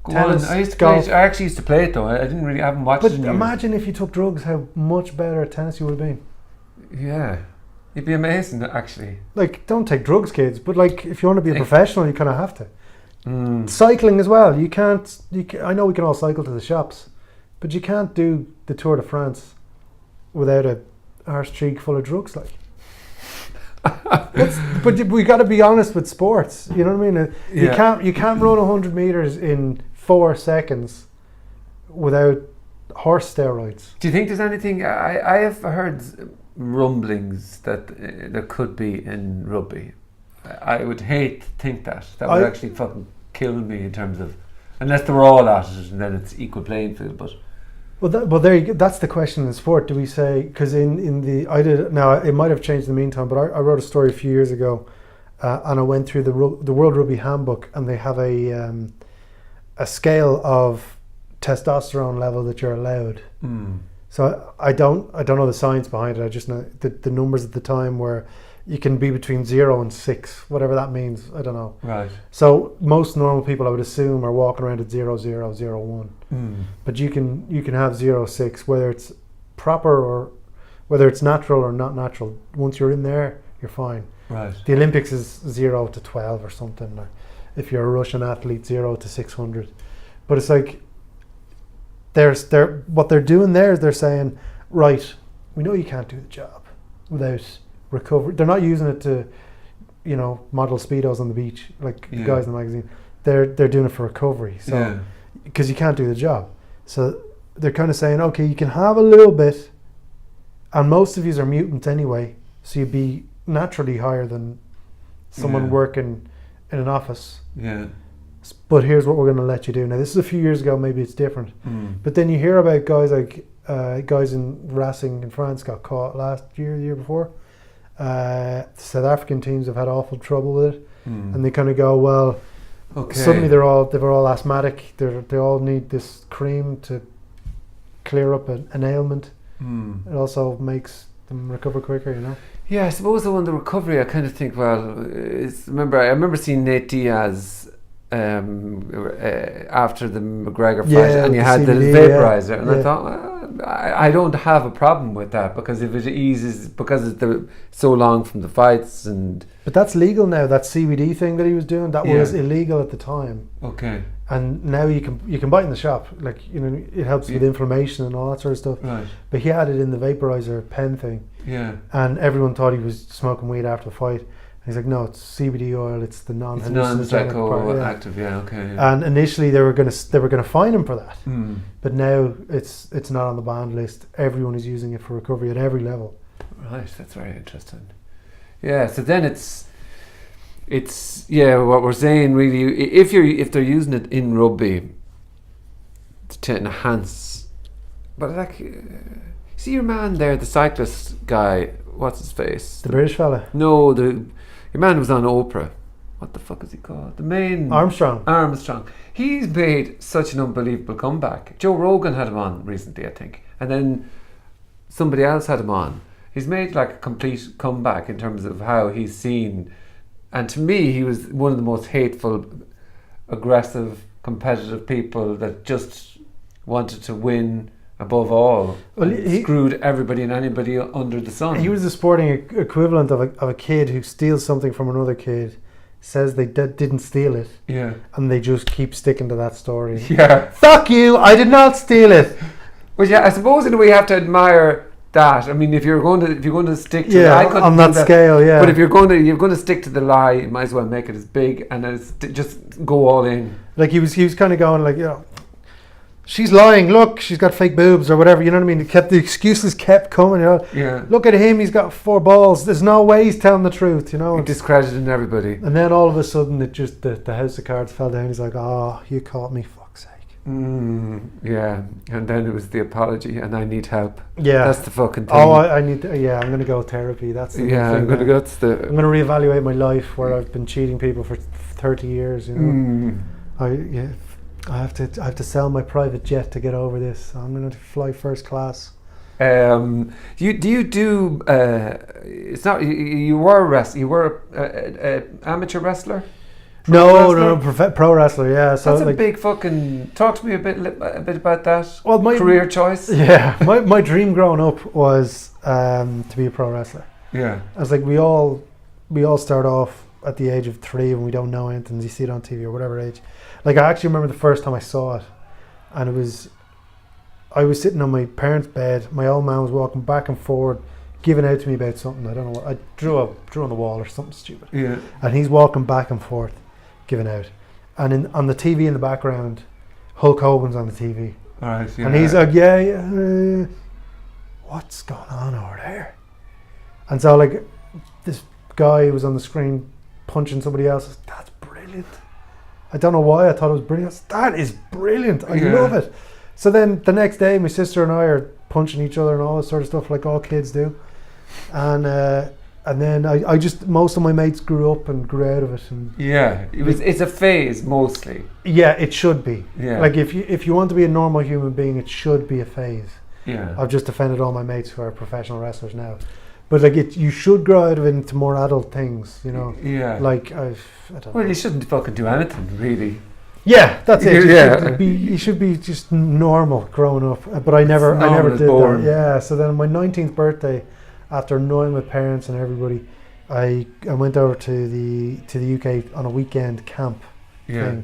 Tennis, I actually used to play it though. I haven't watched it. But imagine if you took drugs, how much better at tennis you would have been. Yeah. It'd be amazing, actually. Like, don't take drugs, kids. But like, if you want to be a professional, you kind of have to. Cycling as well. You can't. I know we can all cycle to the shops, but you can't do the Tour de France without a arse cheek full of drugs, like. But we got to be honest with sports. You know what I mean? You can't run 100 meters in 4 seconds without horse steroids. Do you think there's anything? I have heard rumblings that there could be in rugby. I would hate to think that would actually fucking kill me in terms of, unless they were all at it and then it's equal playing field. But there you go. That's the question in sport. Do we say, because now it might have changed in the meantime, but I wrote a story a few years ago, and I went through the World Rugby Handbook, and they have a scale of testosterone level that you're allowed. So I don't know the science behind it. I just know the numbers at the time were you can be between 0 and 6, whatever that means. I don't know. Right. So most normal people, I would assume, are walking around at 0, 0, 0, 1. But you can have 0, 6, whether it's proper or whether it's natural or not natural. Once you're in there, you're fine. Right. The Olympics is 0 to 12 or something. Or if you're a Russian athlete, 0 to 600. But it's like what they're doing there is they're saying, right, we know you can't do the job without recovery. They're not using it to, model speedos on the beach like the guys in the magazine. They're doing it for recovery. So because you can't do the job, so they're kind of saying, okay, you can have a little bit, and most of you are mutant anyway, so you'd be naturally higher than someone working in an office. Yeah. But here's what we're going to let you do. Now, this is a few years ago. Maybe it's different. But then you hear about guys like guys in Racing in France got caught last year, the year before. South African teams have had awful trouble with it, and they kind of go, well, suddenly they were all asthmatic. They all need this cream to clear up an ailment. It also makes them recover quicker, Yeah, I suppose on the recovery, I kind of think, well, I remember seeing Nate Diaz after the McGregor fight, and you had the vaporizer, and I thought, well, I don't have a problem with that, because if it eases, because it's so long from the fights, but that's legal now. That CBD thing that he was doing, that was illegal at the time. Okay. And now you can buy it in the shop, like it helps with inflammation and all that sort of stuff. Right. But he had it in the vaporizer pen thing. Yeah. And everyone thought he was smoking weed after the fight. He's like, no, it's CBD oil. It's the non-psychoactive. Okay. And initially they were gonna fine him for that, but now it's not on the banned list. Everyone is using it for recovery at every level. Right, that's very interesting. Yeah, so then it's what we're saying really. If they're using it in rugby to enhance, but see your man there, the cyclist guy. What's his face? The British fella? No, your man was on Oprah. What the fuck is he called? The main... Armstrong. He's made such an unbelievable comeback. Joe Rogan had him on recently, I think. And then somebody else had him on. He's made like a complete comeback in terms of how he's seen. And to me, he was one of the most hateful, aggressive, competitive people that just wanted to win above all. Well, he screwed everybody and anybody under the sun. He was the sporting equivalent of a kid who steals something from another kid, says they didn't steal it, and they just keep sticking to that story. Yeah. Fuck you! I did not steal it. But I suppose we have to admire that. I mean, if you're going to stick to on that scale, But if you're going to stick to the lie, you might as well make it as big and just go all in. Like he was kind of going like, she's lying. Look, she's got fake boobs or whatever. You know what I mean? The excuses kept coming. Yeah. Look at him. He's got 4 balls. There's no way he's telling the truth. Discrediting everybody. And then all of a sudden, it just the house of cards fell down. He's like, "Oh, you caught me. Fuck's sake." Yeah. And then it was the apology, and I need help. Yeah. That's the fucking thing. Oh, I need. I'm going to go therapy. That's the thing. I'm going to go. I'm going to reevaluate my life where I've been cheating people for 30 years. I have to sell my private jet to get over this. I'm going to fly first class. You do? It's not. You were a wrestler. You were an amateur wrestler. No, pro wrestler. Yeah, so that's a big fucking. Talk to me a bit about that. Well, my career choice. Yeah, my dream growing up was to be a pro wrestler. Yeah, I was like, we all start off at the age of 3 and we don't know anything. You see it on TV or whatever age. Like I actually remember the first time I saw it, and I was sitting on my parents' bed. My old man was walking back and forward, giving out to me about something. I don't know what. I drew on the wall or something stupid. Yeah. And he's walking back and forth, giving out. And on the TV in the background, Hulk Hogan's on the TV. All right. Yeah. And he's like, yeah, what's going on over there? And so like this guy who was on the screen punching somebody else. That's brilliant. I don't know why I thought it was brilliant. That is brilliant. I love it. So then the next day, my sister and I are punching each other and all this sort of stuff, like all kids do. And then I just, most of my mates grew up and grew out of it. And it's a phase mostly. Yeah, it should be. Yeah. Like if you want to be a normal human being, it should be a phase. Yeah. I've just offended all my mates who are professional wrestlers now. But like you should grow out of it into more adult things, you know. Yeah. Like I don't know. Well, you shouldn't fucking do anything, really. Yeah, that's it. Yeah. You should be just normal growing up. But I never did boring. that. Yeah. So then on my 19th birthday, after annoying my parents and everybody, I went over to the UK on a weekend camp thing,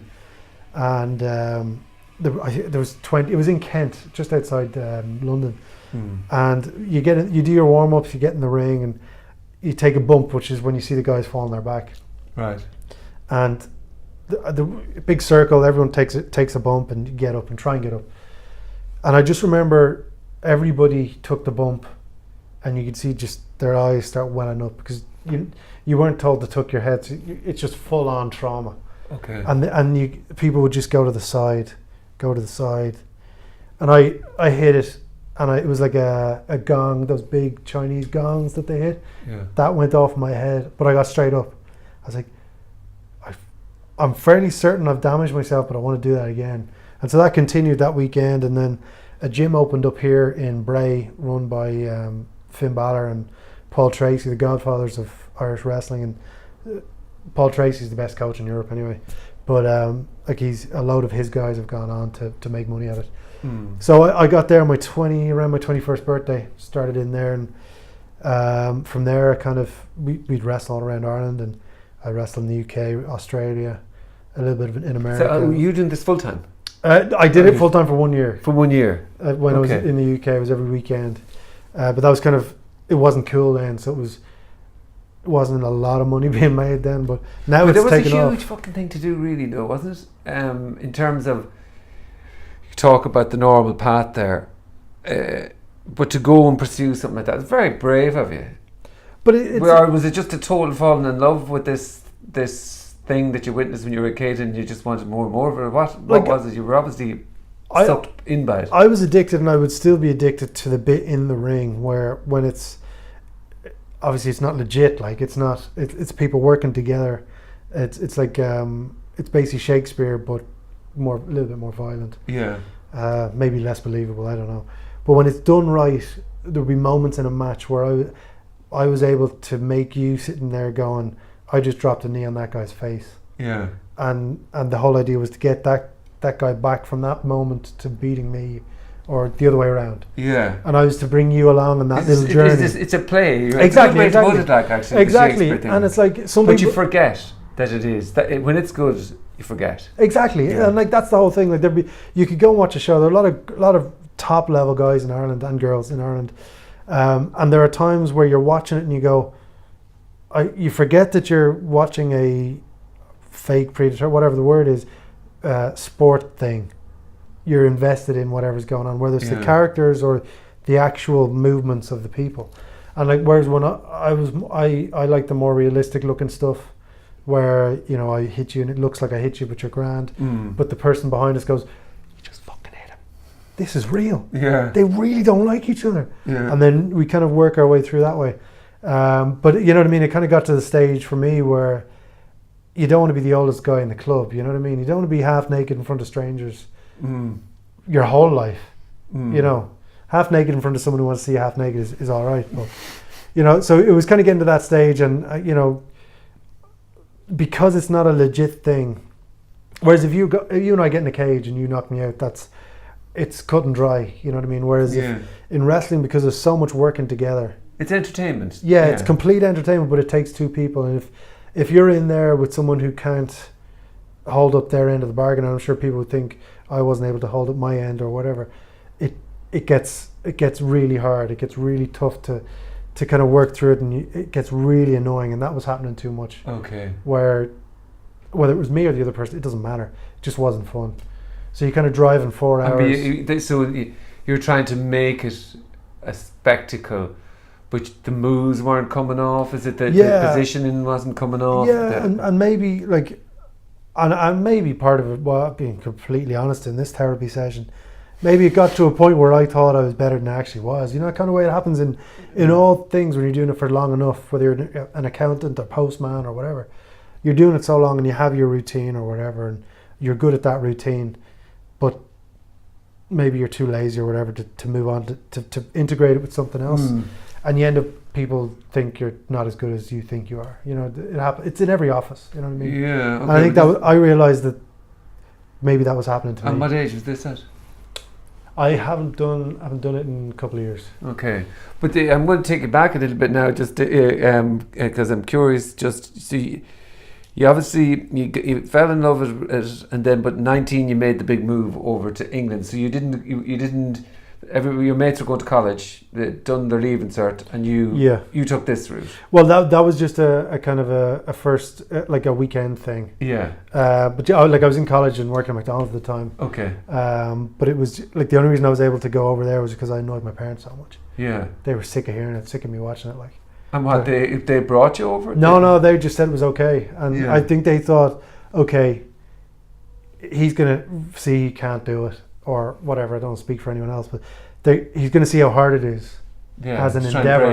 and there was 20. It was in Kent, just outside London. And you do your warm ups, you get in the ring, and you take a bump, which is when you see the guys fall on their back. Right. And the big circle, everyone takes a bump, and you get up and try and get up. And I just remember everybody took the bump, and you could see just their eyes start welling up because you weren't told to tuck your head. So it's just full on trauma. Okay. And people would just go to the side, and I hit it. And it was like a gong, those big Chinese gongs that they hit. Yeah. That went off my head, but I got straight up. I was like, I'm fairly certain I've damaged myself, but I want to do that again. And so that continued that weekend. And then a gym opened up here in Bray, run by Finn Balor and Paul Tracy, the godfathers of Irish wrestling. And Paul Tracy's the best coach in Europe anyway. But like a load of his guys have gone on to make money at it. So I got there around my 21st birthday, started in there, and from there we'd wrestle all around Ireland, and I wrestled in the UK, Australia, a little bit in America. So are you doing this full time? I did it full time for 1 year. For 1 year? When I was in the UK, it was every weekend. But that was it wasn't cool then, so it wasn't a lot of money being made then, but now it's taken off. It was a huge fucking thing to do really though, wasn't it? In terms of, talk about the normal path there, but to go and pursue something like that, it's very brave of you. But was it just a total falling in love with this thing that you witnessed when you were a kid and you just wanted more and more of it? What was it? You were obviously sucked in by it. I was addicted, and I would still be addicted to the bit in the ring where when it's obviously it's not legit, like it's people working together. It's like it's basically Shakespeare, but a little bit more violent. Yeah. Maybe less believable, I don't know. But when it's done right, there'll be moments in a match where I was able to make you sitting there going, I just dropped a knee on that guy's face. Yeah. And the whole idea was to get that guy back from that moment to beating me, or the other way around. Yeah. And I was to bring you along on that little journey. It's a play. Right? Exactly. It's a good way to put it, like, actually. Exactly. And it's like but you forget that it is. When it's good, you forget. Exactly. Yeah. And like that's the whole thing. Like you could go and watch a show. There are a lot of top level guys in Ireland and girls in Ireland. And there are times where you're watching it and you go, you forget that you're watching a fake predator, whatever the word is, sport thing. You're invested in whatever's going on, whether it's the characters or the actual movements of the people. And like, whereas when I like the more realistic looking stuff, where I hit you and it looks like I hit you, but you're grand. But the person behind us goes, "You just fucking hit him. This is real. Yeah, they really don't like each other." Yeah. And then we kind of work our way through that way. But you know what I mean? It kind of got to the stage for me where you don't want to be the oldest guy in the club. You know what I mean? You don't want to be half naked in front of strangers your whole life. Half naked in front of someone who wants to see you half naked is all right. But so it was kind of getting to that stage, and because it's not a legit thing. Whereas if you and I get in a cage and you knock me out, it's cut and dry. You know what I mean? Whereas if in wrestling, because there's so much working together, it's entertainment. Yeah, it's complete entertainment, but it takes two people. And if you're in there with someone who can't hold up their end of the bargain, and I'm sure people would think I wasn't able to hold up my end or whatever, it gets really hard. It gets really tough to kind of work through it, and it gets really annoying. And that was happening too much. Okay. Where whether it was me or the other person, it doesn't matter. It just wasn't fun. So you kind of drive in 4 hours. So you're trying to make it a spectacle, but the moves weren't coming off. Is it the positioning wasn't coming off? Yeah, and maybe like, and maybe part of it, well, being completely honest in this therapy session, maybe it got to a point where I thought I was better than I actually was. You know, kind of way it happens in all things when you're doing it for long enough, whether you're an accountant or postman or whatever. You're doing it so long and you have your routine or whatever, and you're good at that routine, but maybe you're too lazy or whatever to move on to integrate it with something else, and you end up, people think you're not as good as you think you are. You know, it happens. It's in every office. You know what I mean? Yeah. Okay. And I think I realised that maybe that was happening to me. And what age was this at? I haven't done it in a couple of years. Okay, but I'm going to take it back a little bit now, just because I'm curious. Just see. You obviously you fell in love with it, and then but 19 you made the big move over to England. So you didn't your mates were going to college, they'd done their leaving cert, and you took this route. Well, that was just a kind of a first like a weekend thing. Yeah. But yeah, like I was in college and working at McDonald's at the time. Okay. But it was like the only reason I was able to go over there was because I annoyed my parents so much. Yeah. They were sick of hearing it, sick of me watching it, like. And what, they brought you over? No, they just said it was okay. And I think they thought, okay, he's going to see he can't do it, or whatever. I don't speak for anyone else, but he's going to see how hard it is as an endeavour.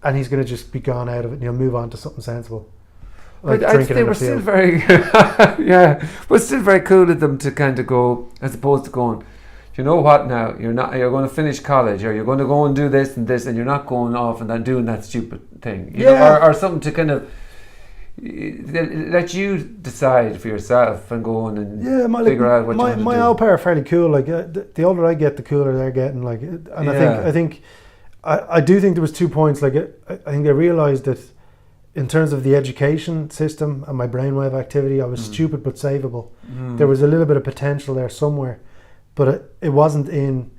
And he's going to just be gone out of it, and he'll move on to something sensible. Like but they were still very, but still very cool of them to kind of go, as opposed to going, you know what, now you're going to finish college, or you're going to go and do this and this, and you're not going off and then doing that stupid thing, you know, or something to kind of let you decide for yourself and go on and figure out what you want to do. My old pair are fairly cool. Like the older I get, the cooler they're getting. Like, and I do think there was 2 points. Like I think I realised that in terms of the education system and my brainwave activity, I was stupid but savable. There was a little bit of potential there somewhere. But it wasn't in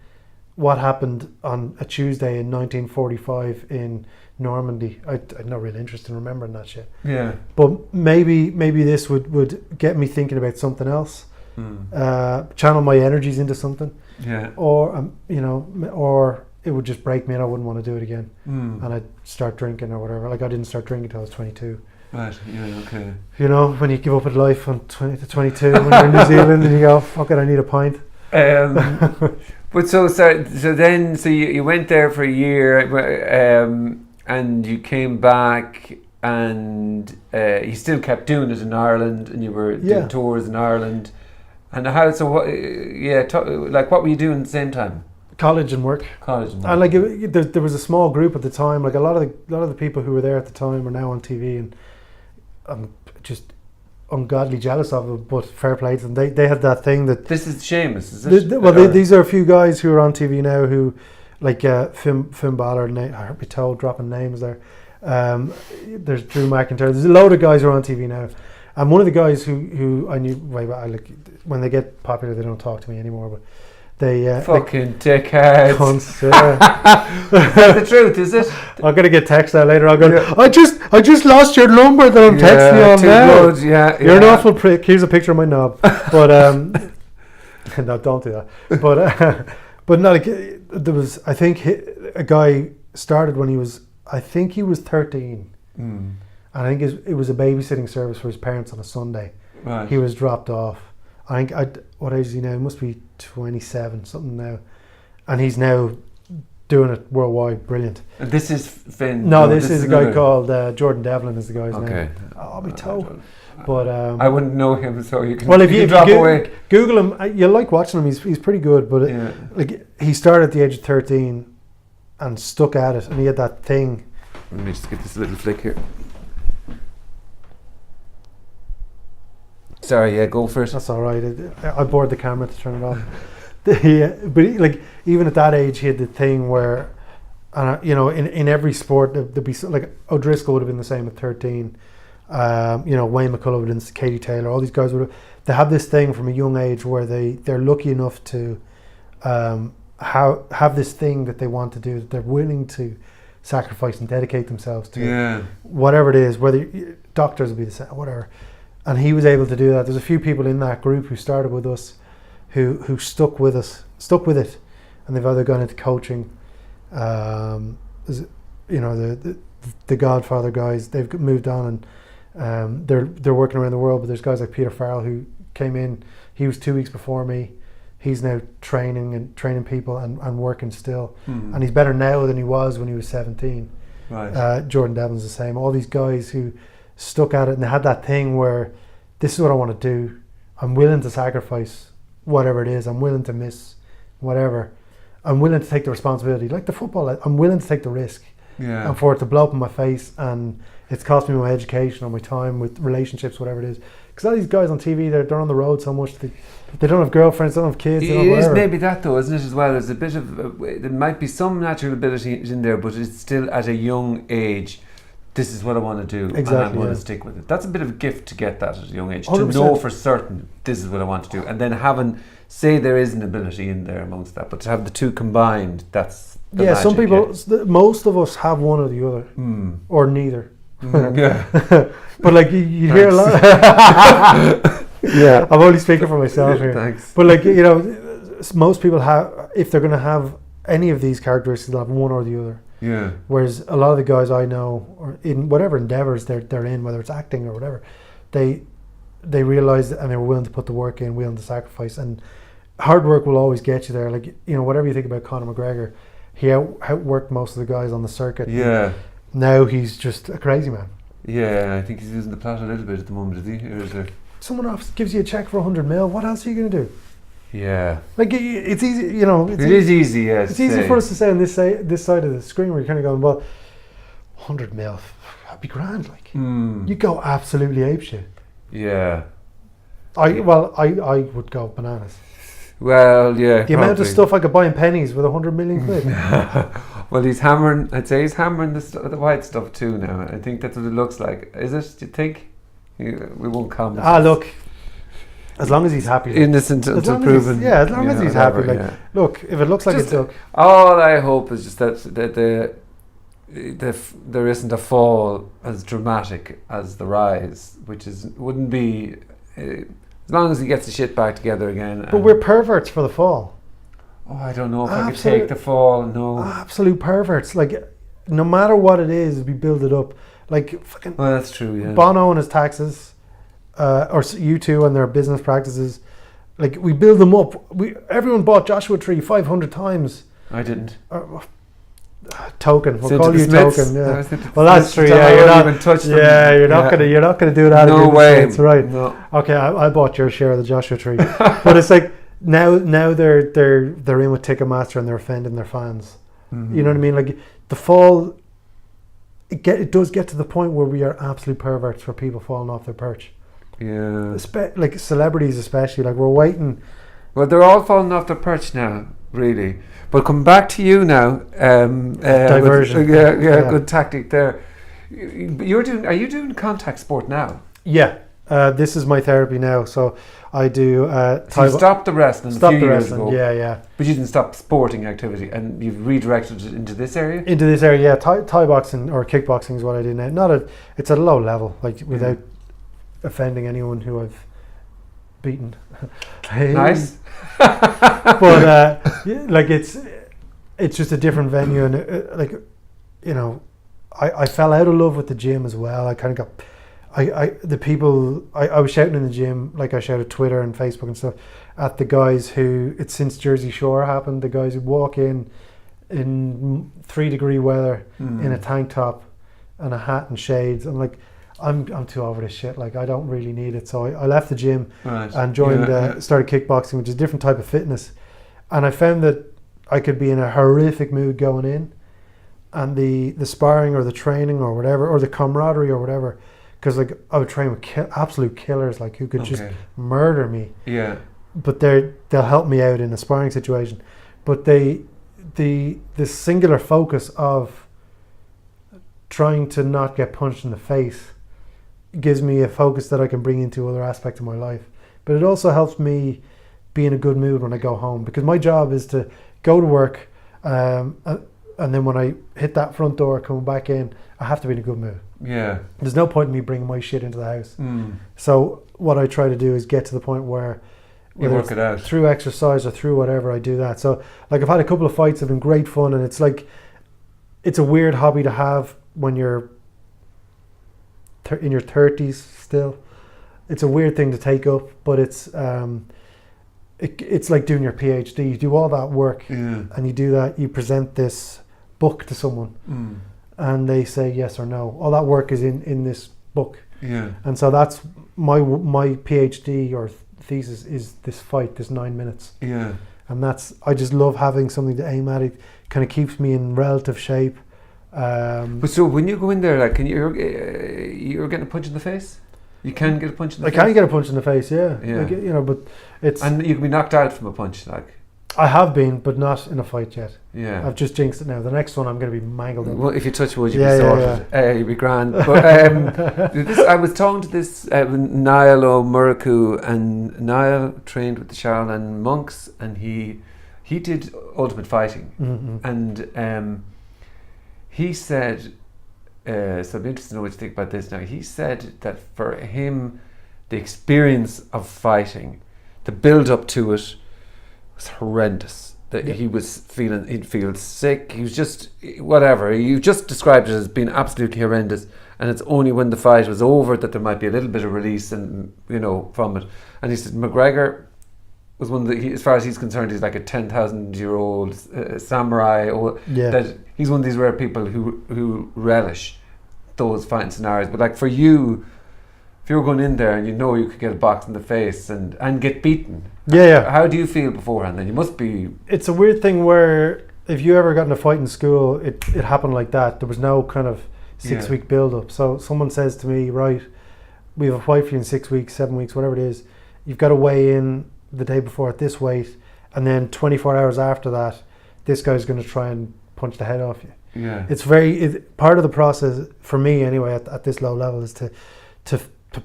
what happened on a Tuesday in 1945 in Normandy. I had no real interest in remembering that shit. Yeah. But maybe this would get me thinking about something else. Channel my energies into something. Yeah. Or or it would just break me and I wouldn't want to do it again. And I'd start drinking or whatever. Like I didn't start drinking until I was 22. Right, yeah, okay. You know, when you give up at life on 20 to 22 when you're in New Zealand and you go, fuck it, I need a pint. But so you went there for a year, and you came back, and you still kept doing it in Ireland, and you were doing tours in Ireland, and how? So what? Like what were you doing at the same time? College and work. And like there was a small group at the time. Like a lot of the people who were there at the time are now on TV, and I'm just ungodly jealous of them, but fair play to them. They had that thing that... This is Seamus, is it? These are a few guys who are on TV now who, like Finn Balor, I heard me told, dropping names there. There's Drew McIntyre. There's a load of guys who are on TV now. And one of the guys who I knew way back, like, when they get popular, they don't talk to me anymore, but they... fucking dickheads. Cunts, That's the truth, is it? I'm going to get text out later. I'll go, I just lost your number that I'm texting you on now. Good, You're an awful prick. Here's a picture of my knob. But, no, don't do that. But no, like, there was, I think a guy started when he was 13. And I think it was a babysitting service for his parents on a Sunday. Right. He was dropped off. I think, what age is he now? He must be 27, something now. And he's now doing it worldwide. Brilliant. And this is Finn? No, this is a guy called Jordan Devlin is the guy's name. I'll be told. But I wouldn't know him, so you can, if you drop away. Google him, you'll like watching him. He's pretty good. But like he started at the age of 13 and stuck at it. And he had that thing. Let me just get this little flick here. Sorry, go for it. That's all right. I bored the camera to turn it off. But even at that age, he had the thing where, in every sport there'd be like O'Driscoll would have been the same at 13. Wayne McCullough would have been, Katie Taylor, all these guys they have this thing from a young age where they're lucky enough to have this thing that they want to do, that they're willing to sacrifice and dedicate themselves to, whatever it is, whether doctors will be the same, whatever. And he was able to do that. There's a few people in that group who started with us who stuck with it, and they've either gone into coaching, the Godfather guys, they've moved on, and they're working around the world. But there's guys like Peter Farrell who came in. He was 2 weeks before me. He's now training people and working still, and he's better now than he was when he was 17. Right. Jordan Devlin's the same. All these guys who stuck at it and they had that thing where this is what I want to do. I'm willing to sacrifice whatever it is. I'm willing to miss whatever. I'm willing to take the responsibility. Like the football, I'm willing to take the risk. Yeah. And for it to blow up in my face, and it's cost me my education or my time with relationships, whatever it is. Because all these guys on TV, they're on the road so much. They don't have girlfriends, they don't have kids. It is maybe that though, isn't it, as well? There's a bit of, there might be some natural ability in there, but it's still at a young age, this is what I want to do, and I'm going to stick with it. That's a bit of a gift to get that at a young age, 100%. To know for certain, this is what I want to do. And then say there is an ability in there amongst that, but to have the two combined, that's the magic, some people, most of us have one or the other, or neither. But like you hear a lot. Yeah, I'm only speaking for myself here. Thanks. But like most people have, if they're going to have any of these characteristics, they'll have one or the other. Yeah. Whereas a lot of the guys I know, or in whatever endeavors they're in, whether it's acting or whatever, they realized and they were willing to put the work in, willing to sacrifice, and hard work will always get you there. Like whatever you think about Conor McGregor, he outworked most of the guys on the circuit. Yeah. Now he's just a crazy man. Yeah, I think he's using the plot a little bit at the moment, is he? Or is there? Someone else gives you a check for 100 mil. What else are you going to do? Yeah. Like it's easy, It is easy, yes. It's easy for us to say on this side of the screen where you're kind of going, well, 100 mil, that'd be grand. Like you go absolutely apeshit. Yeah. I would go bananas. Well, yeah. The amount of stuff I could buy in pennies with 100 million quid. Well, he's hammering. I'd say he's hammering the white stuff too now. I think that's what it looks like. Is it? Do you think? We won't comment. Look. As long as he's happy. Innocent until proven. As long as he's happy. Look, if it looks like it's all I hope is just that there isn't a fall as dramatic as the rise, which wouldn't be. As long as he gets the shit back together again. But we're perverts for the fall. Oh, I don't know if I could take the fall. No. Absolute perverts. Like, no matter what it is, we build it up. Like, fucking. Well, that's true. Yeah. Bono and his taxes, or U2 and their business practices. Like, we build them up. Everyone bought Joshua Tree 500 times. I didn't. Token. We'll call you Token. Yeah. Well, that's true. Yeah, you're not gonna do that. No way. That's right. No. Okay, I bought your share of the Joshua Tree, but it's like now they're in with Ticketmaster and they're offending their fans. Mm-hmm. You know what I mean? Like the fall, it does get to the point where we are absolute perverts for people falling off their perch. Yeah. Like celebrities, especially. Like we're waiting. Well, they're all falling off their perch now, really. But come back to you now. Diversion. Good tactic there. Are you doing contact sport now? Yeah. This is my therapy now. So I do. So you stopped the wrestling a few years ago. Yeah. But you didn't stop sporting activity, and you've redirected it into this area. Into this area, yeah. Thai boxing or kickboxing is what I do now. It's at a low level, like without offending anyone who I've beaten. Nice. But like it's just a different venue, and I fell out of love with the gym as well. I kind of got I was shouting in the gym, like I shouted Twitter and Facebook and stuff at the guys who, it's since Jersey Shore happened, the guys who walk in 3-degree weather in a tank top and a hat and shades. I'm like, I'm too over this shit. Like I don't really need it. So I left the gym and joined, started kickboxing, which is a different type of fitness. And I found that I could be in a horrific mood going in, and the sparring or the training or whatever, or the camaraderie or whatever, because like I would train with absolute killers, like who could just murder me. Yeah. But they'll help me out in a sparring situation. But the singular focus of trying to not get punched in the face gives me a focus that I can bring into other aspects of my life. But it also helps me be in a good mood when I go home, because my job is to go to work, and then when I hit that front door coming back in, I have to be in a good mood. Yeah. There's no point in me bringing my shit into the house. So what I try to do is get to the point where you work it out through exercise or through whatever, I do that. So like I've had a couple of fights that have been great fun, and it's like, it's a weird hobby to have when you're in your 30s still. It's a weird thing to take up, but it's like doing your PhD. You do all that work, and you do that. You present this book to someone, and they say yes or no. All that work is in this book. Yeah. And so that's my PhD or thesis is this fight, this 9 minutes. Yeah. And I just love having something to aim at. It kind of keeps me in relative shape. But so when you go in there, like, you're getting a punch in the face? You can get a punch in the face? I can get a punch in the face, yeah. Yeah. But it's... And you can be knocked out from a punch, like... I have been, but not in a fight yet. Yeah. I've just jinxed it now. The next one I'm going to be mangled. Well, if you touch wood, you'd be sorted. You'd be grand. But I was talking to this Niall O'Murricu, and Niall trained with the Shaolin monks, and he did Ultimate Fighting. And he said, so I'd be interested to know what you think about this now. He said that for him, the experience of fighting, the build up to it, was horrendous. That he'd feel sick. He was just whatever. You just described it as being absolutely horrendous. And it's only when the fight was over that there might be a little bit of release and from it. And he said McGregor was one of the, as far as he's concerned, he's like a 10,000-year-old samurai. That he's one of these rare people who relish those fighting scenarios. But like for you, if you were going in there and you could get a box in the face and get beaten, how do you feel beforehand? Then you must be... It's a weird thing where if you ever got in a fight in school, it happened like that. There was no kind of 6-week build-up. So someone says to me, right, we have a fight for you in 6 weeks, 7 weeks, whatever it is. You've got to weigh in the day before at this weight, and then 24 hours after that, this guy's going to try and punch the head off you. Yeah. It's part of the process, for me anyway, at this low level, is to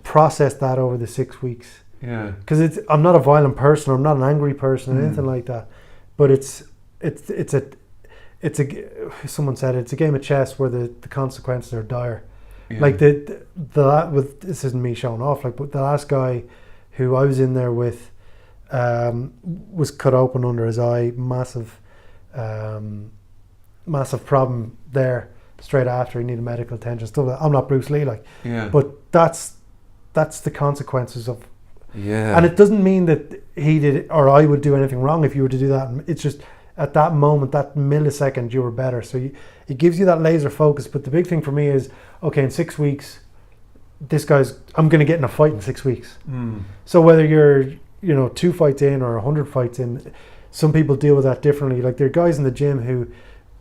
process that over the 6 weeks. Yeah. Because I'm not a violent person, or I'm not an angry person, or anything like that. But it's someone said it's a game of chess where the consequences are dire. Yeah. Like this isn't me showing off. Like, but the last guy who I was in there with was cut open under his eye, massive problem there. Straight after, he needed medical attention. Stuff like that. I'm not Bruce Lee, but that's the consequences of. Yeah. And it doesn't mean that he did or I would do anything wrong if you were to do that. It's just at that moment, that millisecond, you were better. So it gives you that laser focus. But the big thing for me is, okay, in 6 weeks, I'm going to get in a fight in 6 weeks. So whether you're 2 fights in or 100 fights in, some people deal with that differently. Like there are guys in the gym who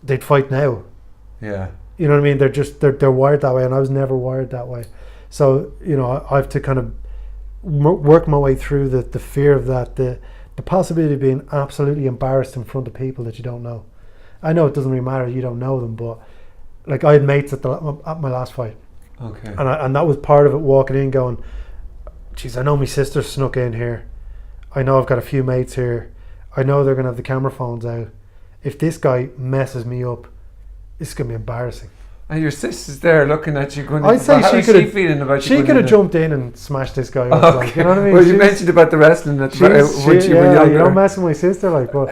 they'd fight now. Yeah. You know what I mean? They're wired that way, and I was never wired that way. So I have to kind of work my way through the fear of that, the possibility of being absolutely embarrassed in front of people that you don't know. I know it doesn't really matter, you don't know them, but like I had mates at my last fight. Okay. And that was part of it, walking in going, geez, I know my sister snuck in here. I know I've got a few mates here. I know they're going to have the camera phones out. If this guy messes me up, it's going to be embarrassing. And your sister's there looking at you going, I'd say she could have feeling about you. She could have jumped in and smashed this guy up. Okay. Like, you know what I mean? Well, you mentioned about the wrestling when you were younger. You don't mess with my sister, like, but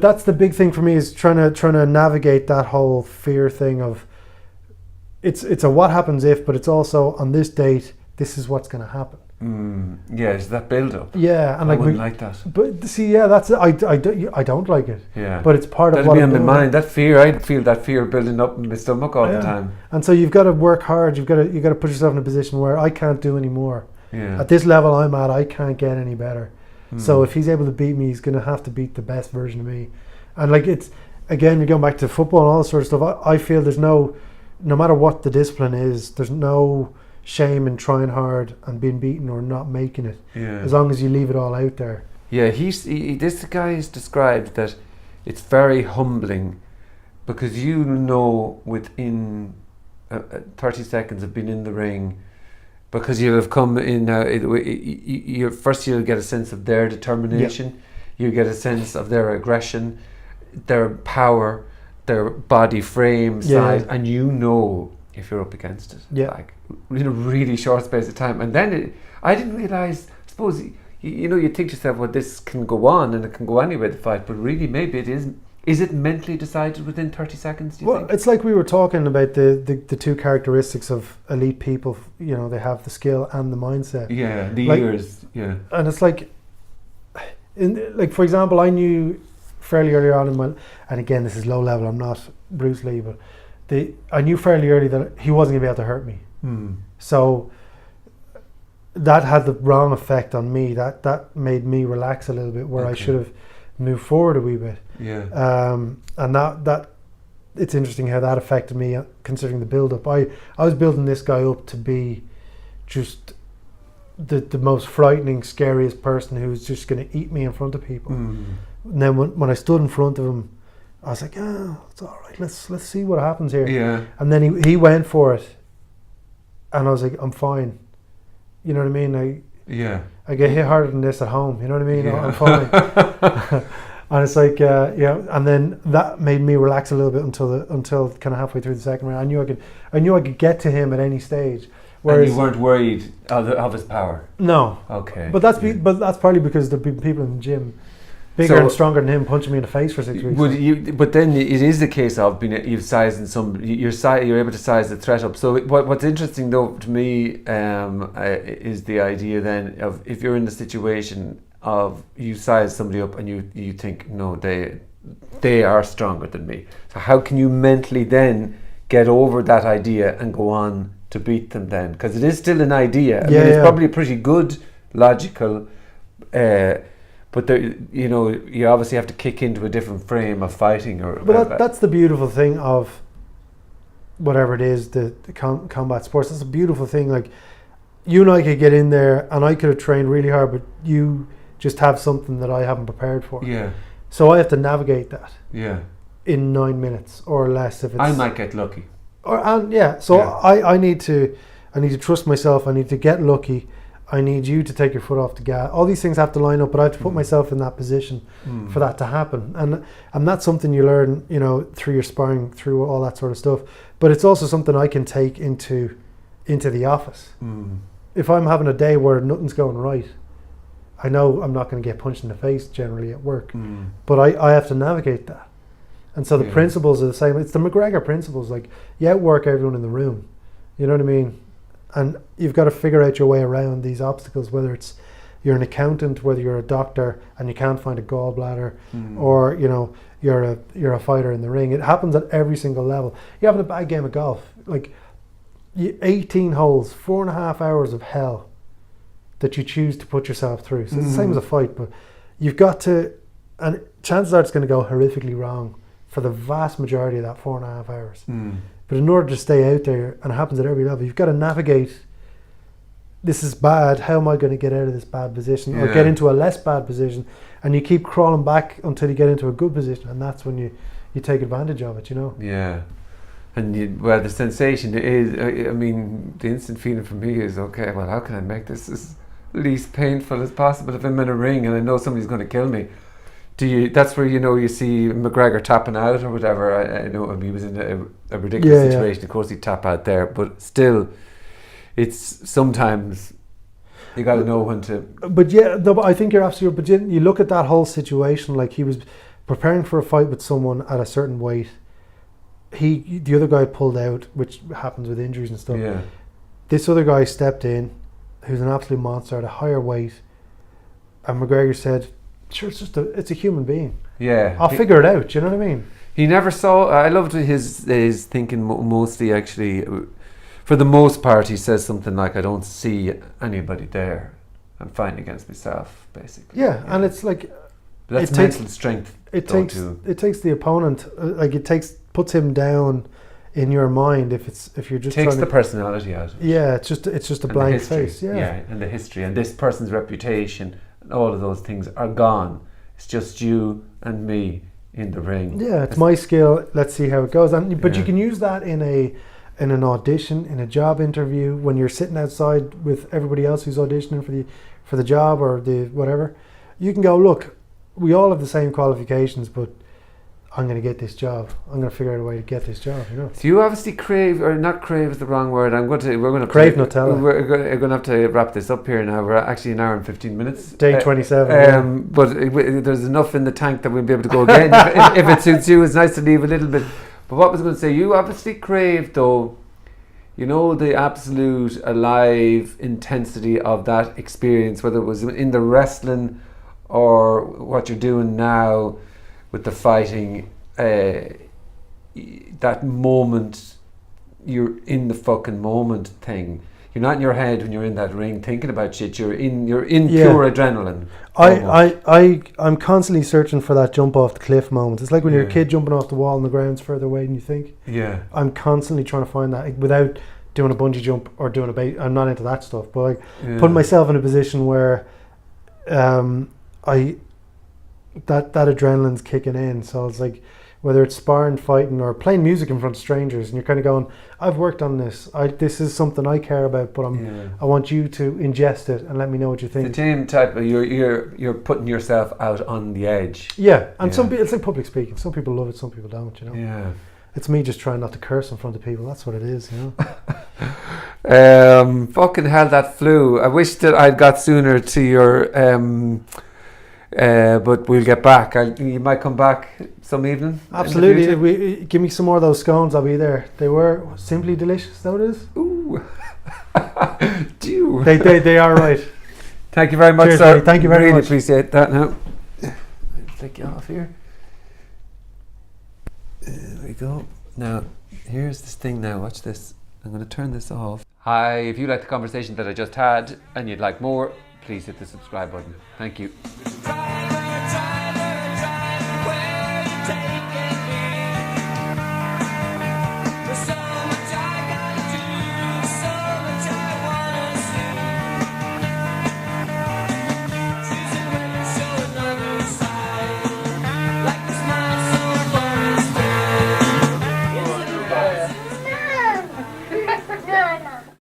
that's the big thing for me, is trying to navigate that whole fear thing of it's a what happens if, but it's also on this date, this is what's going to happen. Yeah, it's that build up. Yeah, and I wouldn't like that. But see, that's it. I don't like it. Yeah, but it's part of what I'm doing. Mind. That fear, I feel that fear building up in my stomach all the time. And so you've got to work hard. You've got to put yourself in a position where I can't do any more. Yeah. At this level I'm at, I can't get any better. So if he's able to beat me, he's going to have to beat the best version of me. And like it's again, you're going back to football and all that sort of stuff. I feel there's no matter what the discipline is, there's no shame in trying hard and being beaten or not making it, as long as you leave it all out there. Yeah, this guy has described that it's very humbling, because within 30 seconds of being in the ring, because you'll have come in. First, you'll get a sense of their determination. You get a sense of their aggression, their power, their body frame, size, and you know if you're up against it. Yeah. Like in a really short space of time. And then I didn't realise. I suppose you think to yourself, well, this can go on and it can go anywhere, the fight, but really maybe it isn't. Is it mentally decided within 30 seconds, do you think? It's like we were talking about the two characteristics of elite people. You know, they have the skill and the mindset. Yeah, the years, yeah. And it's like, for example, I knew fairly early on in my, and again, this is low level, I'm not Bruce Lee, but I knew fairly early that he wasn't going to be able to hurt me. So that had the wrong effect on me. That made me relax a little bit, where I should have moved forward a wee bit. Yeah. And that it's interesting how that affected me, considering the build up. I was building this guy up to be just the most frightening, scariest person who was just going to eat me in front of people. And then when I stood in front of him, I was like, it's all right. Let's see what happens here. Yeah. And then he went for it, and I was like, I'm fine. You know what I mean? I get hit harder than this at home. You know what I mean? Yeah. I'm fine. And it's like, and then that made me relax a little bit until kind of halfway through the second round. I knew I could get to him at any stage. Whereas, and you weren't worried of his power? No. Okay. But that's probably because there've been people in the gym bigger and stronger than him punching me in the face for 6 weeks. But then it is the case of you're able to size the threat up. So what's interesting though to me is the idea then of, if you're in the situation of you size somebody up and you think, no, they are stronger than me. So how can you mentally then get over that idea and go on to beat them then? Because it is still an idea. I mean, it's probably a pretty good, logical, but you obviously have to kick into a different frame of fighting. But that's the beautiful thing of whatever it is, the combat sports. That's a beautiful thing. Like, you and I could get in there and I could have trained really hard, but you just have something that I haven't prepared for. Yeah. So I have to navigate that. Yeah. In 9 minutes or less, if it's. I might get lucky. I need to trust myself. I need to get lucky. I need you to take your foot off the gas. All these things have to line up, but I have to put myself in that position for that to happen. And that's something you learn, through your sparring, through all that sort of stuff. But it's also something I can take into the office. If I'm having a day where nothing's going right, I know I'm not going to get punched in the face generally at work, but I have to navigate that. And so the principles are the same. It's the McGregor principles. Like, you outwork everyone in the room. You know what I mean? And you've got to figure out your way around these obstacles, whether it's you're an accountant, whether you're a doctor and you can't find a gallbladder, or you're a fighter in the ring. It happens at every single level. You're having a bad game of golf, like 18 holes, 4.5 hours of hell that you choose to put yourself through. So it's the same as a fight, but you've got to, and chances are it's going to go horrifically wrong for the vast majority of that 4.5 hours. But in order to stay out there, and it happens at every level, you've got to navigate, this is bad, how am I going to get out of this bad position, or get into a less bad position, and you keep crawling back until you get into a good position, and that's when you take advantage of it, Yeah. And the sensation is, the instant feeling for me is, okay, well, how can I make this as least painful as possible if I'm in a ring and I know somebody's going to kill me? That's where you see McGregor tapping out or whatever. I know he was in a ridiculous situation. Of course, he'd tap out there, but still, it's sometimes you got to know when to. But but I think you're absolutely. But you look at that whole situation. Like, he was preparing for a fight with someone at a certain weight. The other guy pulled out, which happens with injuries and stuff. Yeah. This other guy stepped in, who's an absolute monster at a higher weight, and McGregor said, sure, it's a human being. Yeah. I'll figure it out, do you know what I mean? He never saw, I loved his thinking mostly, actually. For the most part, he says something like, I don't see anybody there. I'm fighting against myself, basically. Yeah, and it's like... But that's mental strength. It takes the opponent, puts him down in your mind if you're just takes the personality out of it. Yeah, it's just a blank face. Yeah, and the history and this person's reputation and all of those things are gone. It's just you and me in the ring. Yeah, it's my skill. Let's see how it goes. But you can use that in in an audition, in a job interview, when you're sitting outside with everybody else who's auditioning for the job or the whatever, you can go, look, we all have the same qualifications, but I'm going to get this job. I'm going to figure out a way to get this job, you know. So you obviously crave, or not crave is the wrong word. We're going to crave Nutella. We're going to have to wrap this up here now. We're actually an hour and 15 minutes. Day 27. But there's enough in the tank that we'll be able to go again if it suits you. It's nice to leave a little bit. But what I was going to say, you obviously craved though, you know, the absolute alive intensity of that experience, whether it was in the wrestling or what you're doing now with the fighting, that moment, you're in the fucking moment thing. You're not in your head when you're in that ring thinking about shit. You're in pure adrenaline. I'm constantly searching for that jump off the cliff moment. It's like when you're a kid jumping off the wall and the ground's further away than you think. Yeah. I'm constantly trying to find that without doing a bungee jump or doing a base. I'm not into that stuff, but like putting myself in a position where that adrenaline's kicking in. So it's like, whether it's sparring, fighting, or playing music in front of strangers, and you're kind of going, I've worked on this. This is something I care about, but I want you to ingest it and let me know what you think. The same type of you're putting yourself out on the edge. Yeah, and some people, it's like public speaking. Some people love it, some people don't. You know. Yeah. It's me just trying not to curse in front of people. That's what it is. You know. Fucking hell, that flu. I wish that I'd got sooner to your. But we'll get back. You might come back some evening. Absolutely. Give me some more of those scones. I'll be there. They were simply delicious. Is that what it is? Ooh. They are right. Thank you very much, cheers, sir. Mate. Thank you very much. Really appreciate that. Now, I'll take you off here. There we go. Now, here's this thing now. Watch this. I'm going to turn this off. Hi, if you like the conversation that I just had and you'd like more, please hit the subscribe button. Thank you.